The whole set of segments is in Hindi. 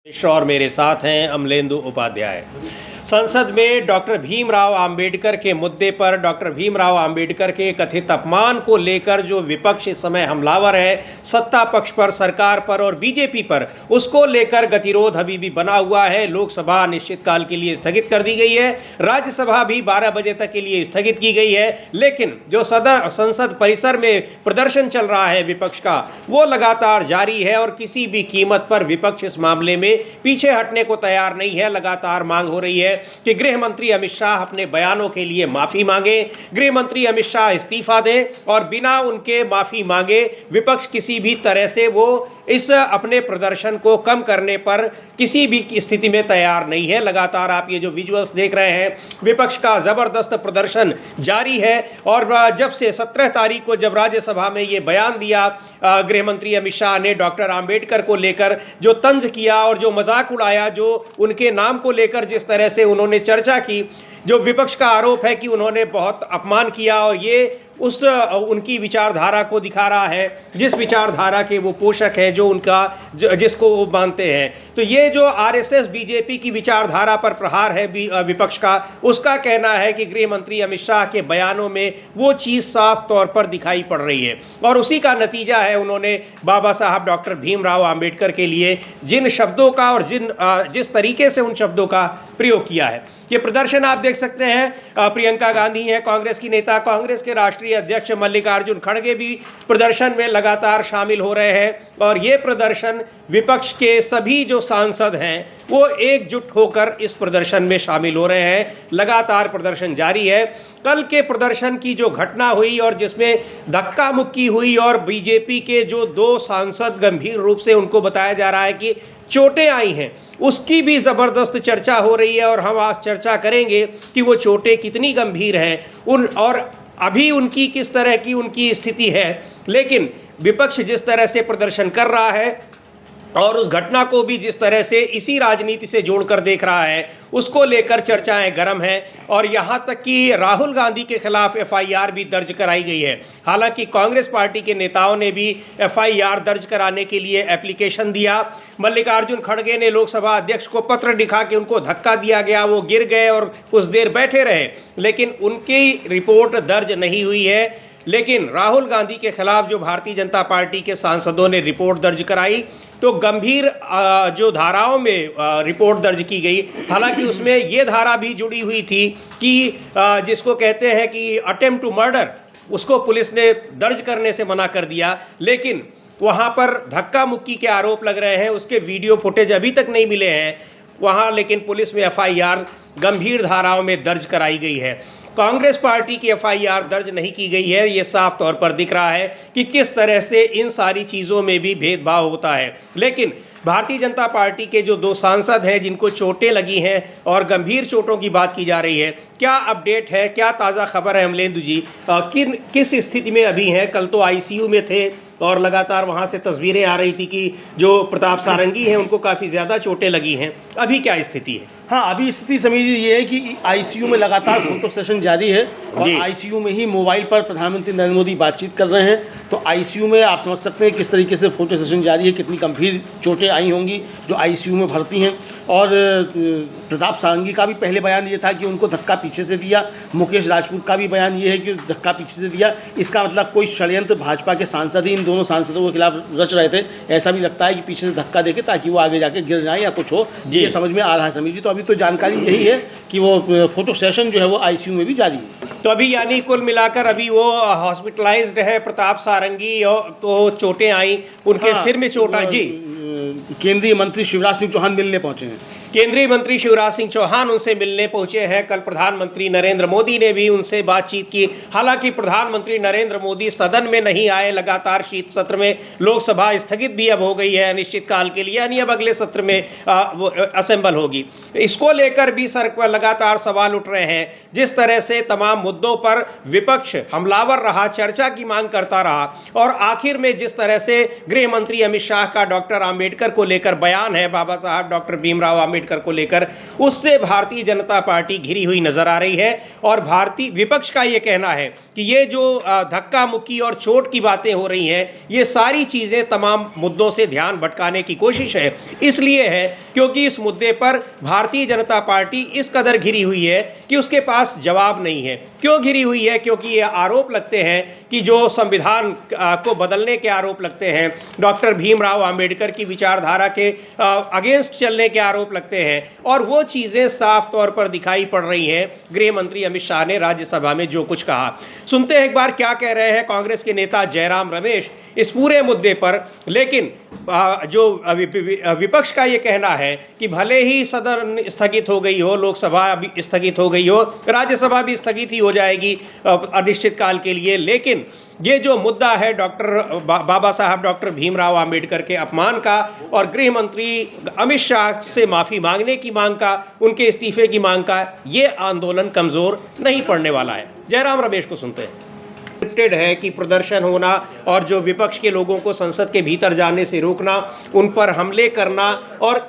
मिश्र और मेरे साथ हैं अमलेंदु उपाध्याय। संसद में डॉक्टर भीमराव अंबेडकर के मुद्दे पर डॉक्टर भीमराव अंबेडकर के कथित अपमान को लेकर जो विपक्ष इस समय हमलावर है सत्ता पक्ष पर, सरकार पर और बीजेपी पर, उसको लेकर गतिरोध अभी भी बना हुआ है। लोकसभा अनिश्चितकाल के लिए स्थगित कर दी गई है, राज्यसभा भी 12 बजे तक के लिए स्थगित की गई है। लेकिन जो संसद परिसर में प्रदर्शन चल रहा है विपक्ष का, वो लगातार जारी है और किसी भी कीमत पर विपक्ष इस मामले में पीछे हटने को तैयार नहीं है। लगातार मांग हो रही है कि गृह मंत्री अमित शाह अपने बयानों के लिए माफी मांगे, गृह मंत्री अमित शाह इस्तीफा दें और बिना उनके माफी मांगे विपक्ष किसी भी तरह से वो इस अपने प्रदर्शन को कम करने पर किसी भी स्थिति में तैयार नहीं है। लगातार आप ये जो विजुअल्स देख रहे हैं, विपक्ष का जबरदस्त प्रदर्शन जारी है। और जब से 17 तारीख को जब राज्यसभा में ये बयान दिया गृह मंत्री अमित शाह ने डॉक्टर अंबेडकर को लेकर, जो तंज किया और जो मजाक उड़ाया, जो उनके नाम को लेकर जिस तरह से उन्होंने चर्चा की, जो विपक्ष का आरोप है कि उन्होंने बहुत अपमान किया और ये उस उनकी विचारधारा को दिखा रहा है जिस विचारधारा के वो पोषक है, जो उनका जिसको वो मानते हैं। तो ये जो आरएसएस बीजेपी की विचारधारा पर प्रहार है विपक्ष का, उसका कहना है कि गृह मंत्री अमित शाह के बयानों में वो चीज़ साफ तौर पर दिखाई पड़ रही है और उसी का नतीजा है उन्होंने बाबा साहब डॉक्टर भीमराव अंबेडकर के लिए जिन शब्दों का और जिस तरीके से उन शब्दों का प्रयोग किया है। ये प्रदर्शन आप देख सकते हैं, प्रियंका गांधी हैं कांग्रेस की नेता, कांग्रेस के राष्ट्रीय अध्यक्ष मल्लिकार्जुन खड़गे भी प्रदर्शन में लगातार शामिल हो रहे हैं और ये प्रदर्शन विपक्ष के सभी जो सांसद हैं वो एकजुट होकर इस प्रदर्शन में शामिल हो रहे हैं। लगातार प्रदर्शन जारी है। कल के प्रदर्शन की जो घटना हुई और जिसमें धक्का मुक्की हुई और बीजेपी के जो 2 सांसद गंभीर रूप से उनको बताया जा रहा है कि चोटें आई हैं, उसकी भी ज़बरदस्त चर्चा हो रही है और हम आज चर्चा करेंगे कि वो चोटें कितनी गंभीर हैं और अभी उनकी किस तरह की उनकी स्थिति है। लेकिन विपक्ष जिस तरह से प्रदर्शन कर रहा है और उस घटना को भी जिस तरह से इसी राजनीति से जोड़कर देख रहा है, उसको लेकर चर्चाएं गर्म हैं और यहाँ तक कि राहुल गांधी के खिलाफ एफआईआर भी दर्ज कराई गई है। हालांकि कांग्रेस पार्टी के नेताओं ने भी एफआईआर दर्ज कराने के लिए एप्लीकेशन दिया। मल्लिकार्जुन खड़गे ने लोकसभा अध्यक्ष को पत्र लिखा कि उनको धक्का दिया गया, वो गिर गए और कुछ देर बैठे रहे, लेकिन उनकी रिपोर्ट दर्ज नहीं हुई है। लेकिन राहुल गांधी के खिलाफ जो भारतीय जनता पार्टी के सांसदों ने रिपोर्ट दर्ज कराई तो गंभीर जो धाराओं में रिपोर्ट दर्ज की गई। हालांकि उसमें ये धारा भी जुड़ी हुई थी कि जिसको कहते हैं कि अटेम्प्ट टू मर्डर, उसको पुलिस ने दर्ज करने से मना कर दिया। लेकिन वहाँ पर धक्का मुक्की के आरोप लग रहे हैं, उसके वीडियो फुटेज अभी तक नहीं मिले हैं वहाँ, लेकिन पुलिस में एफआईआर गंभीर धाराओं में दर्ज कराई गई है। कांग्रेस पार्टी की एफआईआर दर्ज नहीं की गई है। ये साफ तौर पर दिख रहा है कि किस तरह से इन सारी चीज़ों में भी भेदभाव होता है। लेकिन भारतीय जनता पार्टी के जो 2 सांसद हैं जिनको चोटें लगी हैं और गंभीर चोटों की बात की जा रही है, क्या अपडेट है, क्या ताज़ा खबर है अमलेंदु जी, किस स्थिति में अभी हैं? कल तो आईसीयू में थे और लगातार वहाँ से तस्वीरें आ रही थी कि जो प्रताप सारंगी हैं उनको काफ़ी ज़्यादा चोटें लगी हैं। अभी क्या स्थिति है? हाँ, अभी स्थिति समझिए ये है कि आईसीयू में लगातार फोटो सेशन जारी है और आईसीयू में ही मोबाइल पर प्रधानमंत्री नरेंद्र मोदी बातचीत कर रहे हैं। तो आईसीयू में आप समझ सकते हैं किस तरीके से फोटो सेशन जारी है, कितनी गंभीर चोटें आई होंगी जो आईसीयू में भर्ती हैं। और प्रताप सारंगी का भी पहले बयान ये था कि उनको धक्का पीछे से दिया, मुकेश राजपूत का भी बयान ये है कि धक्का पीछे से दिया। इसका मतलब कोई षड्यंत्र भाजपा के सांसद ही इन दोनों सांसदों के खिलाफ रच रहे थे। ऐसा भी लगता है कि पीछे से धक्का देके ताकि वो आगे जाके गिर जाए या कुछ हो, ये समझ में आ रहा है समझिए। तो अभी तो जानकारी यही है कि वो फोटो सेशन जो है वो आईसीयू में भी जारी है। तो अभी यानी कुल मिलाकर अभी वो हॉस्पिटलाइज्ड है प्रताप सारंगी, तो चोटें आई, उनके सिर में चोट आई। जी, केंद्रीय मंत्री शिवराज सिंह चौहान मिलने पहुंचे हैं। केंद्रीय मंत्री शिवराज सिंह चौहान उनसे मिलने पहुंचे हैं। कल प्रधानमंत्री नरेंद्र मोदी ने भी उनसे बातचीत की। हालांकि प्रधानमंत्री नरेंद्र मोदी सदन में नहीं आए, लगातार शीत सत्र में लोकसभा स्थगित भी अब हो गई है अनिश्चितकाल के लिए, यानी अब अगले सत्र में असेंबल होगी। इसको लेकर भी सर पर लगातार सवाल उठ रहे हैं। जिस तरह से तमाम मुद्दों पर विपक्ष हमलावर रहा, चर्चा की मांग करता रहा और आखिर में जिस तरह से गृह मंत्री अमित शाह का डॉक्टर अंबेडकर को लेकर बयान है बाबा साहब डॉक्टर भीमराव आम्बेडकर को लेकर, उससे भारतीय जनता पार्टी घिरी हुई नजर आ रही है। और भारतीय विपक्ष का ये कहना है कि ये जो धक्का मुक्की और चोट की बातें हो रही हैं, ये सारी चीज़ें तमाम मुद्दों से ध्यान भटकाने की कोशिश है। इसलिए है क्योंकि इस मुद्दे पर भारतीय जनता पार्टी इस कदर घिरी हुई है कि उसके पास जवाब नहीं है। क्यों घिरी हुई है? क्योंकि ये आरोप लगते हैं कि जो संविधान को बदलने के आरोप लगते हैं, डॉक्टर भीमराव आम्बेडकर की विचारधारा के अगेंस्ट चलने के आरोप लगते हैं, और वो चीज़ें साफ तौर पर दिखाई पड़ रही हैं। गृह मंत्री अमित शाह ने राज्यसभा में जो कुछ कहा, सुनते हैं एक बार क्या कह रहे हैं कांग्रेस के नेता जयराम रमेश इस पूरे मुद्दे पर। लेकिन जो विपक्ष का ये कहना है कि भले ही सदन स्थगित हो गई हो, लोकसभा भी स्थगित हो गई हो, राज्यसभा भी स्थगित ही हो जाएगी अनिश्चित काल के लिए, लेकिन ये जो मुद्दा है डॉक्टर बाबा साहब डॉक्टर भीमराव आम्बेडकर के अपमान का और गृह मंत्री अमित शाह से माफ़ी मांगने की मांग का, उनके इस्तीफे की मांग का, ये आंदोलन कमज़ोर नहीं पड़ने वाला है। जयराम रमेश को सुनते हैं। स्क्रिप्टेड है कि प्रदर्शन होना और जो विपक्ष के लोगों को संसद के भीतर जाने से रोकना, उन पर हमले करना और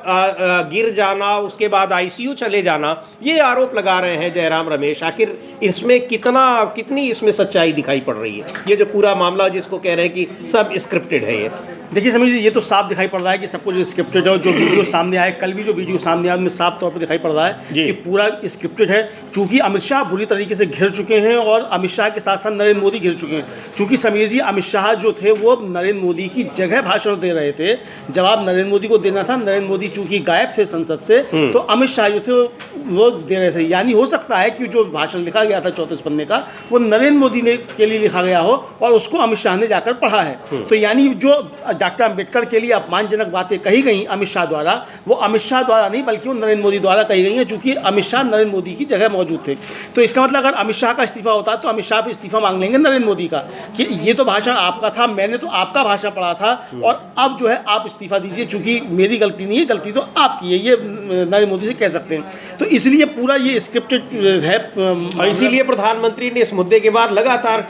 गिर जाना, उसके बाद आईसीयू चले जाना, ये आरोप लगा रहे हैं जयराम रमेश। आखिर इसमें कितनी इसमें सच्चाई दिखाई पड़ रही है? ये जो पूरा मामला जिसको कह रहे हैं कि सब स्क्रिप्टेड है, ये देखिए समीर जी, ये तो साफ दिखाई पड़ रहा है कि सब कुछ स्क्रिप्टेड है। और जो वीडियो सामने आए, कल भी जो वीडियो सामने आया, उसमें साफ तौर पर दिखाई पड़ रहा है कि पूरा स्क्रिप्टेड है। चूंकि अमित शाह बुरी तरीके से घिर चुके हैं और अमित शाह के साथ साथ नरेंद्र मोदी घिर चुके हैं। चूंकि समीर जी, अमित शाह जो थे वो नरेंद्र मोदी की जगह भाषण दे रहे थे, जवाब नरेंद्र मोदी को देना था। नरेंद्र मोदी चूंकि गायब थे संसद से, तो अमित शाह जो थे वो दे रहे थे। यानी हो सकता है कि जो भाषण लिखा गया था 34 पन्ने का, वो नरेंद्र मोदी ने के लिए लिखा गया हो और उसको अमित शाह ने जाकर पढ़ा है। तो यानी जो डॉक्टर अम्बेडकर के लिए अपमानजनक बातें कही गई अमित शाह द्वारा, वो अमित शाह द्वारा नहीं बल्कि वो नरेंद्र मोदी द्वारा कही गई हैं, चूंकि अमित शाह नरेंद्र मोदी की जगह मौजूद थे। तो इसका मतलब अगर अमित शाह का इस्तीफा होता तो अमित शाह फिर इस्तीफा मांग लेंगे नरेंद्र मोदी का कि ये तो भाषण आपका था, मैंने तो आपका भाषण पढ़ा था और अब जो है आप इस्तीफा दीजिए, चूंकि मेरी गलती नहीं है, गलती तो आपकी है, ये नरेंद्र मोदी से कह सकते हैं। तो इसलिए पूरा ये स्क्रिप्टेड है और इसीलिए प्रधानमंत्री ने इस मुद्दे के बाद लगातार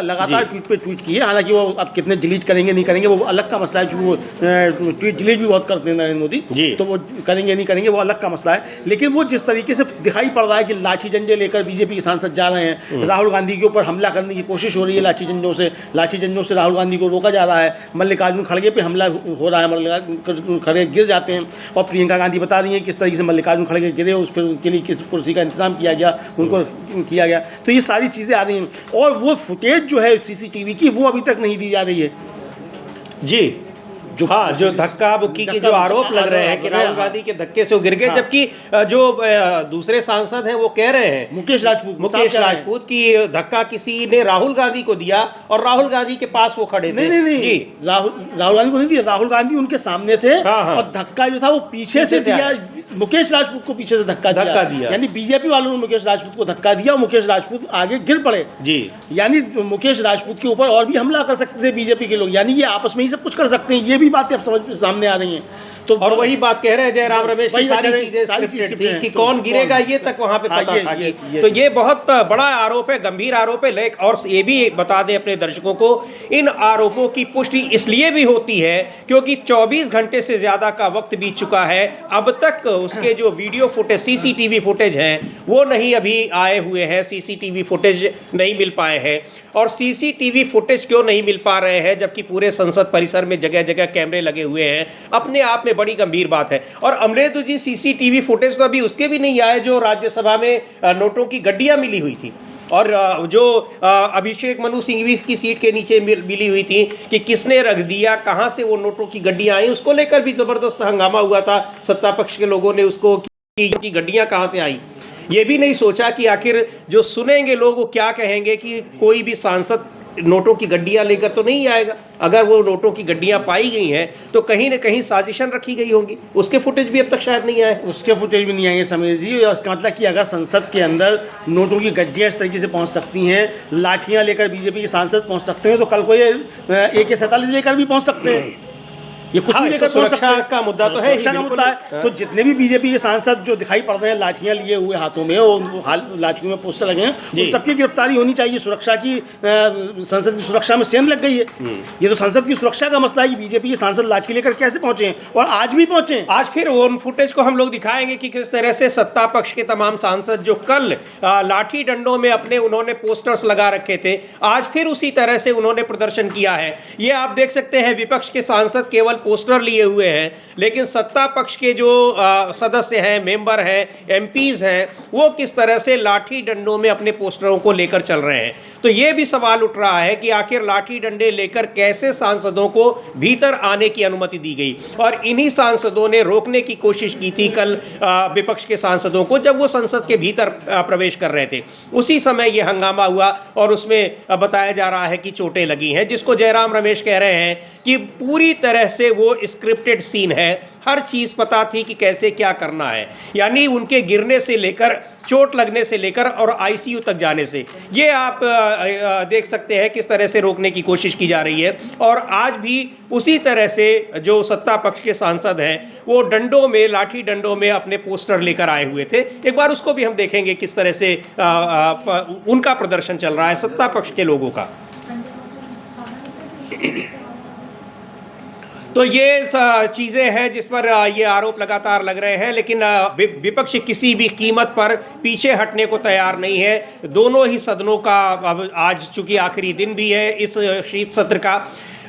लगातार ट्वीट पे ट्वीट किए। हालांकि वो अब कितने डिलीट करेंगे नहीं करेंगे वो अलग का मसला है, क्योंकि वो ट्वीट डिलीट भी बहुत करते हैं नरेंद्र मोदी, तो वो करेंगे नहीं करेंगे वो अलग का मसला है। लेकिन वो जिस तरीके से दिखाई पड़ रहा है कि लाठी डंडे लेकर बीजेपी के सांसद जा रहे हैं, राहुल गांधी के ऊपर हमला करने की कोशिश हो रही है, लाठी डंडों से राहुल गांधी को रोका जा रहा है, मल्लिकार्जुन खड़गे पे हमला हो रहा है, मल्लिकार्जुन खड़गे गिर जाते हैं और प्रियंका गांधी बता रही हैं किस तरीके से मल्लिकार्जुन खड़गे गिरे, उस फिर उनके लिए किस कुर्सी का इंतजाम किया गया, उनको किया गया। तो ये सारी चीज़ें आ रही हैं और वो फुटेज जो है सीसीटीवी की वो अभी तक नहीं दी जा रही है जी। जो धक्का बुक्की के जो आरोप लग रहे हैं कि राहुल गांधी के धक्के से वो गिर गए, जबकि जो दूसरे सांसद हैं वो कह रहे हैं मुकेश राजपूत की धक्का किसी ने राहुल गांधी को दिया और राहुल गांधी के पास वो खड़े थे। नहीं, राहुल गांधी को नहीं दिया, राहुल गांधी उनके सामने थे और धक्का जो था वो पीछे से दिया, मुकेश राजपूत को पीछे से धक्का दिया। यानी बीजेपी वालों ने मुकेश राजपूत को धक्का दिया और मुकेश राजपूत आगे गिर पड़े जी। यानी मुकेश राजपूत के ऊपर और भी हमला कर सकते थे बीजेपी के लोग, यानी ये आपस में ही सब कुछ कर सकते हैं। ये भी बातें अब समझ सामने आ रही हैं। तो और वही बात कह रहे हैं जयराम रमेश की सारी चीजें स्क्रिप्टेड थी कि कौन गिरेगा ये तक वहां पे पता था कि तो ये बहुत बड़ा आरोप है, गंभीर आरोप है। लेकिन और ये भी बता दें अपने दर्शकों को, इन आरोपों की पुष्टि इसलिए भी होती है क्योंकि 24 घंटे से ज्यादा का वक्त बीत चुका है, अब तक उसके जो वीडियो फुटेज सीसीटीवी फुटेज हैं वो नहीं अभी आए हुए हैं, सीसीटीवी फुटेज नहीं मिल पाए हैं। और सीसीटीवी फुटेज क्यों नहीं मिल पा रहे हैं जबकि पूरे संसद परिसर में जगह जगह कैमरे लगे हुए हैं, अपने आप में बड़ी गंभीर बात है। और अमरेंद्र जी, सीसीटीवी फुटेज तो अभी उसके भी नहीं आए जो राज्यसभा में नोटों की गड्डियां मिली हुई थी और जो अभिषेक मनु सिंघवी की सीट के नीचे मिली हुई थी कि किसने रख दिया, कहां से वो नोटों की गड्डियां आई, उसको लेकर भी जबरदस्त हंगामा हुआ था। सत्ता पक्ष के लोगों ने उसको की गड्डियां कहां से आई, ये भी नहीं सोचा कि आखिर जो सुनेंगे लोग वो क्या कहेंगे कि कोई भी सांसद नोटों की गड्डियां लेकर तो नहीं आएगा। अगर वो नोटों की गड्डियां पाई गई हैं तो कहीं ना कहीं साजिशन रखी गई होगी, उसके फुटेज भी अब तक शायद नहीं आए। उसके फुटेज भी नहीं आएंगे समीर जी। इसका मतलब कि अगर संसद के अंदर नोटों की गड्डियां इस तरीके से पहुंच सकती हैं, लाठियां लेकर बीजेपी के सांसद पहुंच सकते हैं, तो कल को ये AK-47 लेकर भी पहुंच सकते हैं। ये कुछ हाँ, भी लेकर तो पहुंच सकते सुरक्षा हैं। का मुद्दा तो है ही, सुरक्षा का बिल्कुल। मुद्दा है। हाँ। तो जितने भी बीजेपी के सांसद जो दिखाई पड़ रहे हैं लाठियां लिए हुए हाथों में और लाठियों में पोस्टर लगे हैं, जी। उन सबकी गिरफ्तारी होनी चाहिए। सुरक्षा की संसद की सुरक्षा में सेंध लग गई है। ये तो संसद की सुरक्षा का मसला है कि बीजेपी के सांसद लाठी लेकर कैसे पहुंचे हैं और आज भी पहुंचे हैं। आज फिर उन फुटेज को हम लोग दिखाएंगे कि किस तरह से सत्ता पक्ष के तमाम सांसद जो कल लाठी डंडों में अपने उन्होंने पोस्टर्स लगा रखे थे, आज फिर उसी तरह से उन्होंने प्रदर्शन किया है। ये आप देख सकते हैं, विपक्ष के सांसद केवल पोस्टर लिए हुए हैं, लेकिन सत्ता पक्ष के जो सदस्य हैं, मेंबर हैं, एमपीज हैं, वो किस तरह से लाठी डंडों में अपने पोस्टरों को लेकर चल रहे हैं। तो ये भी सवाल उठ रहा है कि आखिर लाठी डंडे लेकर कैसे सांसदों को भीतर आने की अनुमति दी गई। और इन्हीं सांसदों ने रोकने की कोशिश की थी कल विपक्ष के सांसदों को, जब वो संसद के भीतर प्रवेश कर रहे थे। उसी समय ये हंगामा हुआ और उसमें बताया जा रहा है कि चोटें लगी हैं, जिसको जयराम रमेश कह रहे हैं कि पूरी तरह से वो स्क्रिप्टेड सीन है। हर चीज़ पता थी कि कैसे क्या करना है, यानी उनके गिरने से लेकर, चोट लगने से लेकर और आईसीयू तक जाने से, ये आप देख सकते हैं किस तरह से रोकने की कोशिश की जा रही है। और आज भी उसी तरह से जो सत्ता पक्ष के सांसद हैं, वो डंडों में, लाठी डंडों में अपने पोस्टर लेकर आए हुए थे। एक बार उसको भी हम देखेंगे किस तरह से उनका प्रदर्शन चल रहा है सत्ता पक्ष के लोगों का। तो ये चीज़ें हैं जिस पर ये आरोप लगातार लग रहे हैं, लेकिन विपक्ष किसी भी कीमत पर पीछे हटने को तैयार नहीं है। दोनों ही सदनों का अब आज चूंकि आखिरी दिन भी है इस शीत सत्र का,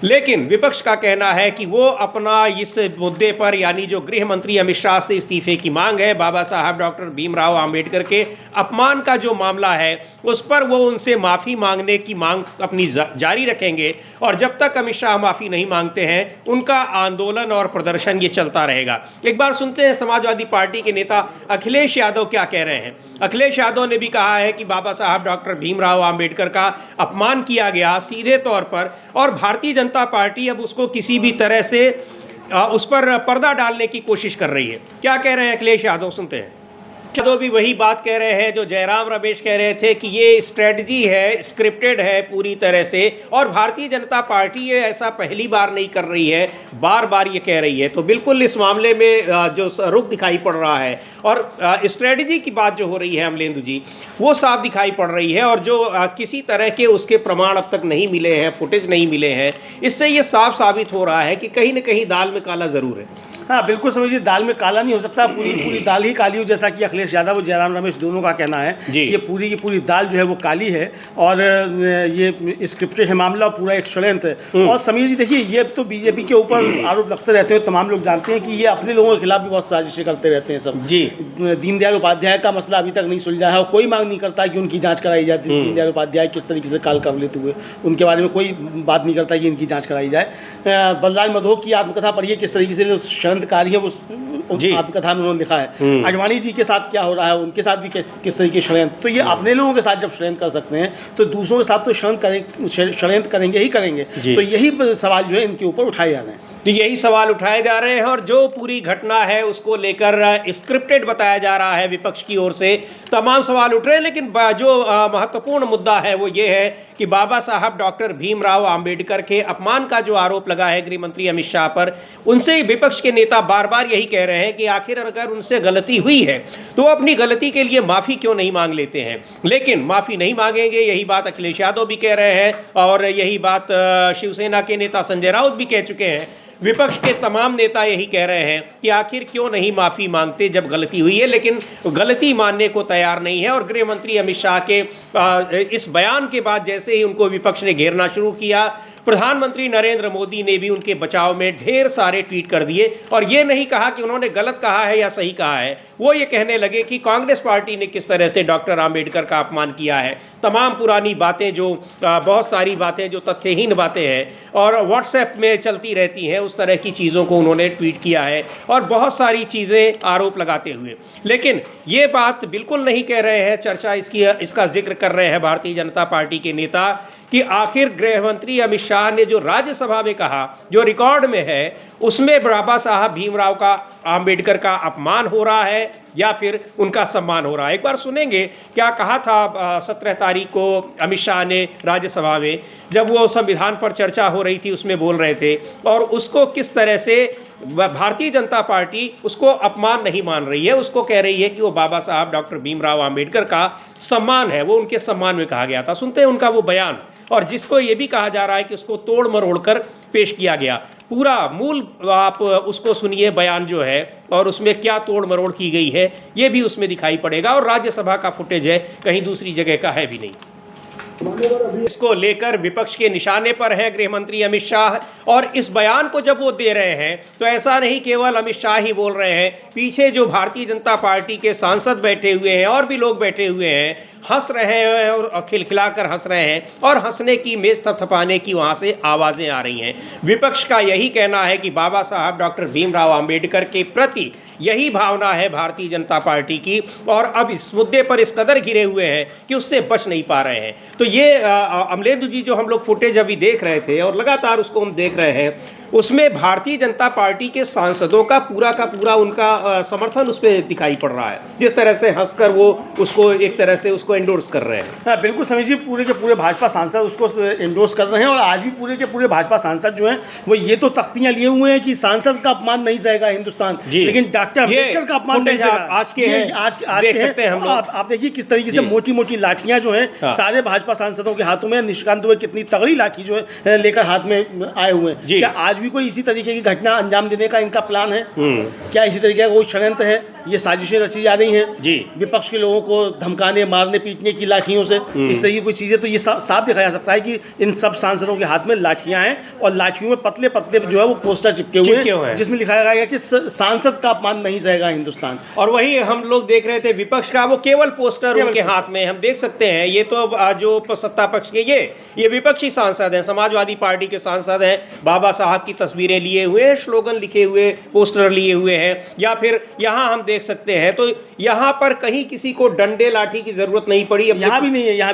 लेकिन विपक्ष का कहना है कि वो अपना इस मुद्दे पर, यानी जो गृह मंत्री अमित शाह से इस्तीफे की मांग है, बाबा साहब डॉक्टर भीमराव अंबेडकर के अपमान का जो मामला है, उस पर वो उनसे माफ़ी मांगने की मांग अपनी जारी रखेंगे। और जब तक अमित शाह माफ़ी नहीं मांगते हैं, उनका आंदोलन और प्रदर्शन ये चलता रहेगा। एक बार सुनते हैं समाजवादी पार्टी के नेता अखिलेश यादव क्या कह रहे हैं। अखिलेश यादव ने भी कहा है कि बाबा साहब डॉक्टर भीमराव अंबेडकर का अपमान किया गया सीधे तौर पर, और भारतीय जनता पार्टी अब उसको किसी भी तरह से उस पर पर्दा डालने की कोशिश कर रही है। क्या कह रहे हैं अखिलेश यादव, सुनते हैं। यादव भी वही बात कह रहे हैं जो जयराम रमेश कह रहे थे कि ये स्ट्रेटजी है, स्क्रिप्टेड है पूरी तरह से, और भारतीय जनता पार्टी ये ऐसा पहली बार नहीं कर रही है, बार बार ये कह रही है। तो बिल्कुल इस मामले में जो रुख दिखाई पड़ रहा है और स्ट्रेटजी की बात जो हो रही है अमलेंदु जी, वो साफ दिखाई पड़ रही है। और जो किसी तरह के उसके प्रमाण अब तक नहीं मिले हैं, फुटेज नहीं मिले हैं, इससे ये साफ साबित हो रहा है कि कहीं न कहीं दाल में काला ज़रूर है। हाँ बिल्कुल समझिए, दाल में काला नहीं हो सकता, पूरी दाल ही काली हो, जैसा कि अखिलेश यादव और जयराम रमेश दोनों का कहना है कि ये पूरी की पूरी दाल जो है वो काली है और ये स्क्रिप्टेड है मामला, पूरा एक षड्यंत्र है। और समीर जी देखिए, ये तो बीजेपी के ऊपर आरोप लगते रहते हैं, तमाम लोग जानते हैं कि ये अपने लोगों के खिलाफ भी बहुत साजिशें करते रहते हैं सब। जी, दीनदयाल उपाध्याय का मसला अभी तक नहीं सुलझा है और कोई मांग नहीं करता कि उनकी जाँच कराई जाए। दीनदयाल उपाध्याय किस तरीके से काल कवलित हुए, उनके बारे में कोई बात नहीं करता कि इनकी जाँच कराई जाए। बलराज मधोक की आत्मकथा पढ़िए, किस तरीके से षड्यंत्रकारी है वो आत्मकथा में उन्होंने लिखा है। आडवाणी जी के साथ क्या हो रहा है, उनके साथ भी किस तरीके के षड्यंत्र। तो ये अपने लोगों के साथ जब षड्यंत्र कर सकते हैं तो दूसरों के साथ तो षड्यंत्र करेंगे ही करेंगे। तो यही सवाल जो है इनके ऊपर उठाए जा रहे हैं। तो यही सवाल उठाए जा रहे हैं और जो पूरी घटना है उसको लेकर स्क्रिप्टेड बताया जा रहा है विपक्ष की ओर से, तमाम सवाल उठ रहे हैं। लेकिन जो महत्वपूर्ण मुद्दा है वो ये है कि बाबा साहब डॉक्टर भीमराव अंबेडकर के अपमान का जो आरोप लगा है गृह मंत्री अमित शाह पर, उनसे विपक्ष के नेता बार बार यही कह रहे हैं कि आखिर अगर उनसे गलती हुई है तो अपनी गलती के लिए माफ़ी क्यों नहीं मांग लेते हैं। लेकिन माफ़ी नहीं मांगेंगे, यही बात अखिलेश यादव भी कह रहे हैं और यही बात शिवसेना के नेता संजय राउत भी कह चुके हैं। विपक्ष के तमाम नेता यही कह रहे हैं कि आखिर क्यों नहीं माफ़ी मांगते जब गलती हुई है, लेकिन गलती मानने को तैयार नहीं है। और गृह मंत्री अमित शाह के इस बयान के बाद जैसे ही उनको विपक्ष ने घेरना शुरू किया, प्रधानमंत्री नरेंद्र मोदी ने भी उनके बचाव में ढेर सारे ट्वीट कर दिए और ये नहीं कहा कि उन्होंने गलत कहा है या सही कहा है, वो ये कहने लगे कि कांग्रेस पार्टी ने किस तरह से डॉक्टर आम्बेडकर का अपमान किया है। तमाम पुरानी बातें जो बहुत सारी बातें जो तथ्यहीन बातें हैं और व्हाट्सएप में चलती रहती हैं, उस तरह की चीज़ों को उन्होंने ट्वीट किया है और बहुत सारी चीज़ें आरोप लगाते हुए। लेकिन ये बात बिल्कुल नहीं कह रहे हैं, चर्चा इसका जिक्र कर रहे हैं भारतीय जनता पार्टी के नेता कि आखिर गृह मंत्री अमित शाह ने जो राज्यसभा में कहा, जो रिकॉर्ड में है, उसमें बाबा साहब भीमराव का अंबेडकर का अपमान हो रहा है या फिर उनका सम्मान हो रहा है। एक बार सुनेंगे क्या कहा था 17 तारीख को अमित शाह ने राज्यसभा में, जब वो संविधान पर चर्चा हो रही थी उसमें बोल रहे थे, और उसको किस तरह से भारतीय जनता पार्टी उसको अपमान नहीं मान रही है, उसको कह रही है कि वो बाबा साहब डॉक्टर भीमराव आम्बेडकर का सम्मान है, वो उनके सम्मान में कहा गया था। सुनते हैं उनका वो बयान, और जिसको ये भी कहा जा रहा है कि उसको तोड़ मरोड़ कर पेश किया गया। पूरा मूल आप उसको सुनिए बयान जो है, और उसमें क्या तोड़ मरोड़ की गई है ये भी उसमें दिखाई पड़ेगा। और राज्यसभा का फुटेज है, कहीं दूसरी जगह का है भी नहीं। इसको लेकर विपक्ष के निशाने पर है गृह मंत्री अमित शाह, और इस बयान को जब वो दे रहे हैं तो ऐसा नहीं केवल अमित शाह ही बोल रहे हैं, पीछे जो भारतीय जनता पार्टी के सांसद बैठे हुए हैं और भी लोग बैठे हुए हैं, हंस रहे हैं और खिलखिलाकर हंस रहे हैं, और हंसने की, मेज थपथपाने की वहाँ से आवाज़ें आ रही हैं। विपक्ष का यही कहना है कि बाबा साहब डॉक्टर भीमराव आम्बेडकर के प्रति यही भावना है भारतीय जनता पार्टी की, और अब इस मुद्दे पर इस कदर घिरे हुए हैं कि उससे बच नहीं पा रहे हैं। तो ये अमलेंदु जी जो हम लोग फुटेज अभी देख रहे थे और लगातार उसको हम देख रहे हैं, उसमें भारतीय जनता पार्टी के सांसदों का पूरा उनका समर्थन उस पर दिखाई पड़ रहा है, जिस तरह से हंसकर वो उसको एक तरह से उसको एंडोर्स कर रहे हैं। हाँ बिल्कुल समीर जी, पूरे के पूरे भाजपा सांसद उसको एंडोर्स कर रहे हैं, और आज भी पूरे के पूरे भाजपा सांसद जो हैं वो ये तो तख्तियां लिए हुए हैं कि सांसद का अपमान नहीं सहेगा हिंदुस्तान, लेकिन डॉक्टर अम्बेडकर का अपमान नहीं सहेगा। आज के हैं, आज देख सकते हैं हम लोग। आप देखिए किस तरीके से मोटी मोटी लाठियां जो हैं सारे भाजपा सांसदों के हाथों में, निशिकांत दुबे कितनी तगड़ी लाठी जो है लेकर हाथ में आए हुए हैं। क्या आज भी कोई इसी तरीके की घटना अंजाम देने का इनका प्लान है? क्या इसी तरीके का कोई षड्यंत्र है? ये साजिशें रची जा रही हैं जी, विपक्ष के लोगों को धमकाने, मारने, पीटने की लाठियों से, इस तरह की कोई चीजें। तो ये साफ दिखाया जा सकता है कि इन सब सांसदों के हाथ में लाठियां हैं, और लाठियों में पतले पतले जो है वो पोस्टर चिपके हुए हैं जिसमें लिखा गया है कि सांसद का अपमान नहीं सहेगा हिंदुस्तान। और वही हम लोग देख रहे थे विपक्ष का वो केवल पोस्टर उनके हाथ में हम देख सकते हैं। ये तो जो सत्ता पक्ष के ये विपक्षी सांसद हैं, समाजवादी पार्टी के सांसद हैं, बाबा साहब की तस्वीरें लिए हुए, स्लोगन लिखे हुए, पोस्टर लिए हुए हैं, या फिर यहाँ हम देख सकते हैं। तो यहाँ पर कहीं किसी को डंडे लाठी की जरूरत नहीं पड़ी। यहाँ भी नहीं है, यहाँ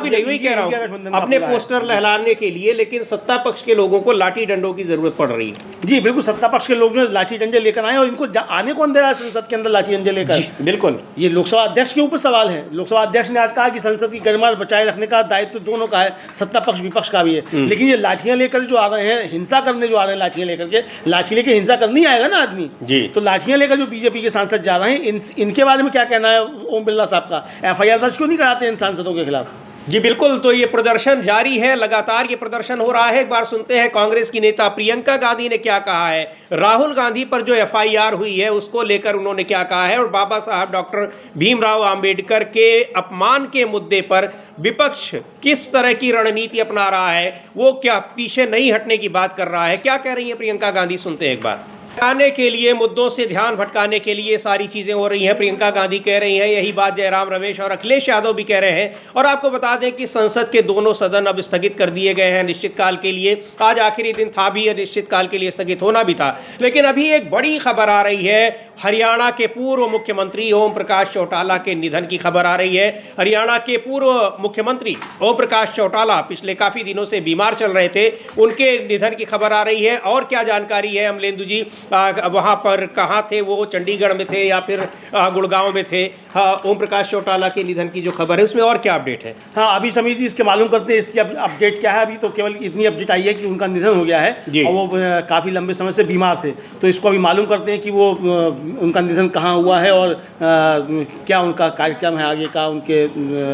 भी नहीं, वही कह रहा हूँ, अपने पोस्टर लहराने के लिए, लेकिन सत्ता पक्ष के लोगों को लाठी डंडों की जरूरत पड़ रही है। जी बिल्कुल, सत्ता पक्ष के लोग जो लाठी डंडे लेकर आए, और इनको आने कौन दे रहा है संसद के अंदर लाठी डंडे लेकर? बिल्कुल, ये लोकसभा अध्यक्ष के ऊपर सवाल है। लोकसभा अध्यक्ष ने आज कहा कि संसद की गरिमा बचाए रखने का दायित्व दोनों का है, सत्ता पक्ष विपक्ष का भी है। लेकिन ये लाठियां लेकर जो आ रहे हैं, हिंसा करने जो आ रहे हैं, लाठियां लेकर के, लाठी लेकर हिंसा करनी आएगा ना आदमी जी, तो लाठियां लेकर जो बीजेपी के सांसद जा रहे हैं, इनके बारे में क्या कहना है ओम बिरला साहब का? FIR दर्ज क्यों नहीं कराते इन सांसदों के खिलाफ? जी बिल्कुल, तो ये प्रदर्शन जारी है, लगातार ये प्रदर्शन हो रहा है। एक बार सुनते हैं कांग्रेस की नेता प्रियंका गांधी ने क्या कहा है, राहुल गांधी पर जो FIR हुई है उसको लेकर उन्होंने क्या कहा है, और बाबा साहब डॉक्टर भीमराव आम्बेडकर के अपमान के मुद्दे पर विपक्ष किस तरह की रणनीति अपना रहा है, वो क्या पीछे नहीं हटने की बात कर रहा है। क्या कह रही है प्रियंका गांधी, सुनते हैं एक बार। भटकाने के लिए, मुद्दों से ध्यान भटकाने के लिए सारी चीज़ें हो रही हैं, प्रियंका गांधी कह रही हैं। यही बात जयराम रमेश और अखिलेश यादव भी कह रहे हैं। और आपको बता दें कि संसद के दोनों सदन अब स्थगित कर दिए गए हैं अनिश्चित काल के लिए। आज आखिरी दिन था भी, अनिश्चित काल के लिए स्थगित होना भी था। लेकिन अभी एक बड़ी खबर आ रही है, हरियाणा के पूर्व मुख्यमंत्री ओम प्रकाश चौटाला के निधन की खबर आ रही है। हरियाणा के पूर्व मुख्यमंत्री ओम प्रकाश चौटाला पिछले काफ़ी दिनों से बीमार चल रहे थे, उनके निधन की खबर आ रही है। और क्या जानकारी है अमलेंदु जी, वहाँ पर कहाँ थे वो, चंडीगढ़ में थे या फिर गुड़गांव में थे? हाँ, ओम प्रकाश चौटाला के निधन की जो खबर है उसमें और क्या अपडेट है? हाँ अभी समीर जी इसके मालूम करते हैं, इसकी अपडेट क्या है। अभी तो केवल इतनी अपडेट आई है कि उनका निधन हो गया है और वो काफ़ी लंबे समय से बीमार थे। तो इसको अभी मालूम करते हैं कि वो उनका निधन कहाँ हुआ है और क्या उनका कार्यक्रम है आगे का उनके।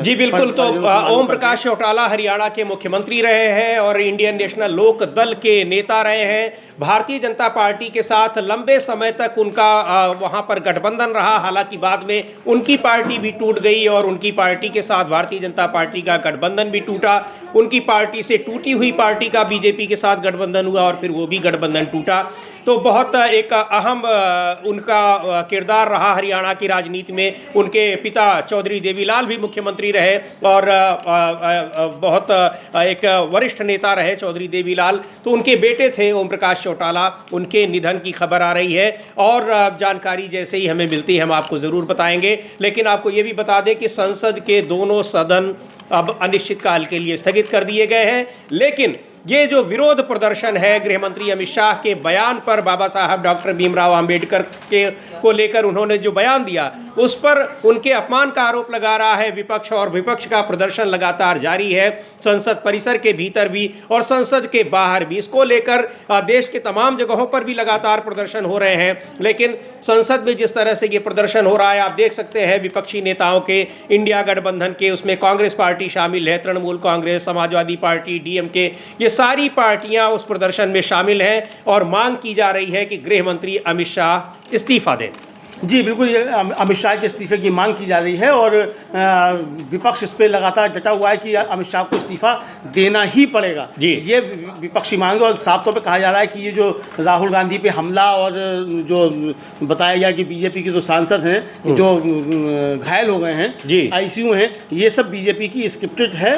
जी बिल्कुल, तो ओम प्रकाश चौटाला हरियाणा के मुख्यमंत्री रहे हैं और इंडियन नेशनल लोक दल के नेता रहे हैं। भारतीय जनता पार्टी के साथ लंबे समय तक उनका वहाँ पर गठबंधन रहा। हालांकि बाद में उनकी पार्टी भी टूट गई और उनकी पार्टी के साथ भारतीय जनता पार्टी का गठबंधन भी टूटा। उनकी पार्टी से टूटी हुई पार्टी का बीजेपी के साथ गठबंधन हुआ और फिर वो भी गठबंधन टूटा। तो बहुत एक अहम उनका किरदार रहा हरियाणा की राजनीति में। उनके पिता चौधरी देवीलाल भी मुख्यमंत्री रहे और बहुत एक वरिष्ठ नेता रहे चौधरी देवीलाल। तो उनके बेटे थे ओम प्रकाश चौटाला, उनके निधन की खबर आ रही है और जानकारी जैसे ही हमें मिलती है हम आपको ज़रूर बताएंगे। लेकिन आपको ये भी बता दें कि संसद के दोनों सदन अब अनिश्चितकाल के लिए स्थगित कर दिए गए हैं। लेकिन ये जो विरोध प्रदर्शन है गृह मंत्री अमित शाह के बयान पर, बाबा साहब डॉक्टर भीमराव अंबेडकर के को लेकर उन्होंने जो बयान दिया उस पर उनके अपमान का आरोप लगा रहा है विपक्ष, और विपक्ष का प्रदर्शन लगातार जारी है संसद परिसर के भीतर भी और संसद के बाहर भी। इसको लेकर देश के तमाम जगहों पर भी लगातार प्रदर्शन हो रहे हैं, लेकिन संसद में जिस तरह से ये प्रदर्शन हो रहा है आप देख सकते हैं विपक्षी नेताओं के, इंडिया गठबंधन के, उसमें कांग्रेस पार्टी शामिल है, तृणमूल कांग्रेस, समाजवादी पार्टी, डीएमके, ये सारी पार्टियां उस प्रदर्शन में शामिल हैं और मांग की जा रही है कि गृह मंत्री अमित शाह इस्तीफा दें। जी बिल्कुल, ये अमित शाह के इस्तीफे की मांग की जा रही है और विपक्ष इस पर लगातार डटा हुआ है कि अमित शाह को इस्तीफा देना ही पड़ेगा। जी, ये विपक्षी मांग है और साफ तौर पे कहा जा रहा है कि ये जो राहुल गांधी पे हमला और जो बताया गया कि बीजेपी के जो सांसद हैं जो घायल हो गए हैं, आईसीयू हैं, ये सब बीजेपी की स्क्रिप्टेड है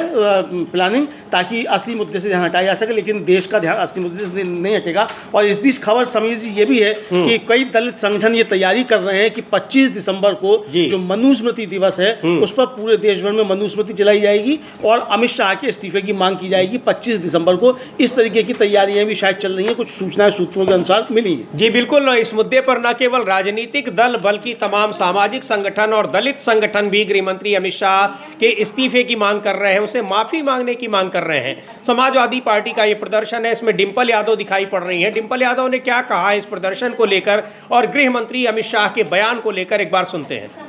प्लानिंग, ताकि असली मुद्दे से ध्यान हटाया जा सके, लेकिन देश का ध्यान असली मुद्दे से नहीं हटेगा। और इस बीच खबर समीर जी ये भी है कि कई दलित संगठन ये तैयारी कर रहे हैं कि 25 दिसंबर को जो मनुस्मृति दिवस है उस पर पूरे देश भर में मनुस्मृति जलाई जाएगी और अमित शाह के इस्तीफे की मांग की जाएगी 25 दिसंबर को। इस तरीके की तैयारियां भी शायद चल रही हैं, कुछ सूचनाएं सूत्रों के अनुसार मिली हैं। जी बिल्कुल, इस मुद्दे पर न केवल राजनीतिक दल बल्कि तमाम सामाजिक संगठन और दलित संगठन भी गृह मंत्री अमित शाह के इस्तीफे की मांग कर रहे हैं, उसे माफी मांगने की मांग कर रहे हैं। समाजवादी पार्टी का ये प्रदर्शन है, इसमें डिंपल यादव दिखाई पड़ रही है। डिंपल यादव ने क्या कहा इस प्रदर्शन को लेकर और गृह मंत्री अमित शाह के बयान को लेकर, एक बार सुनते हैं।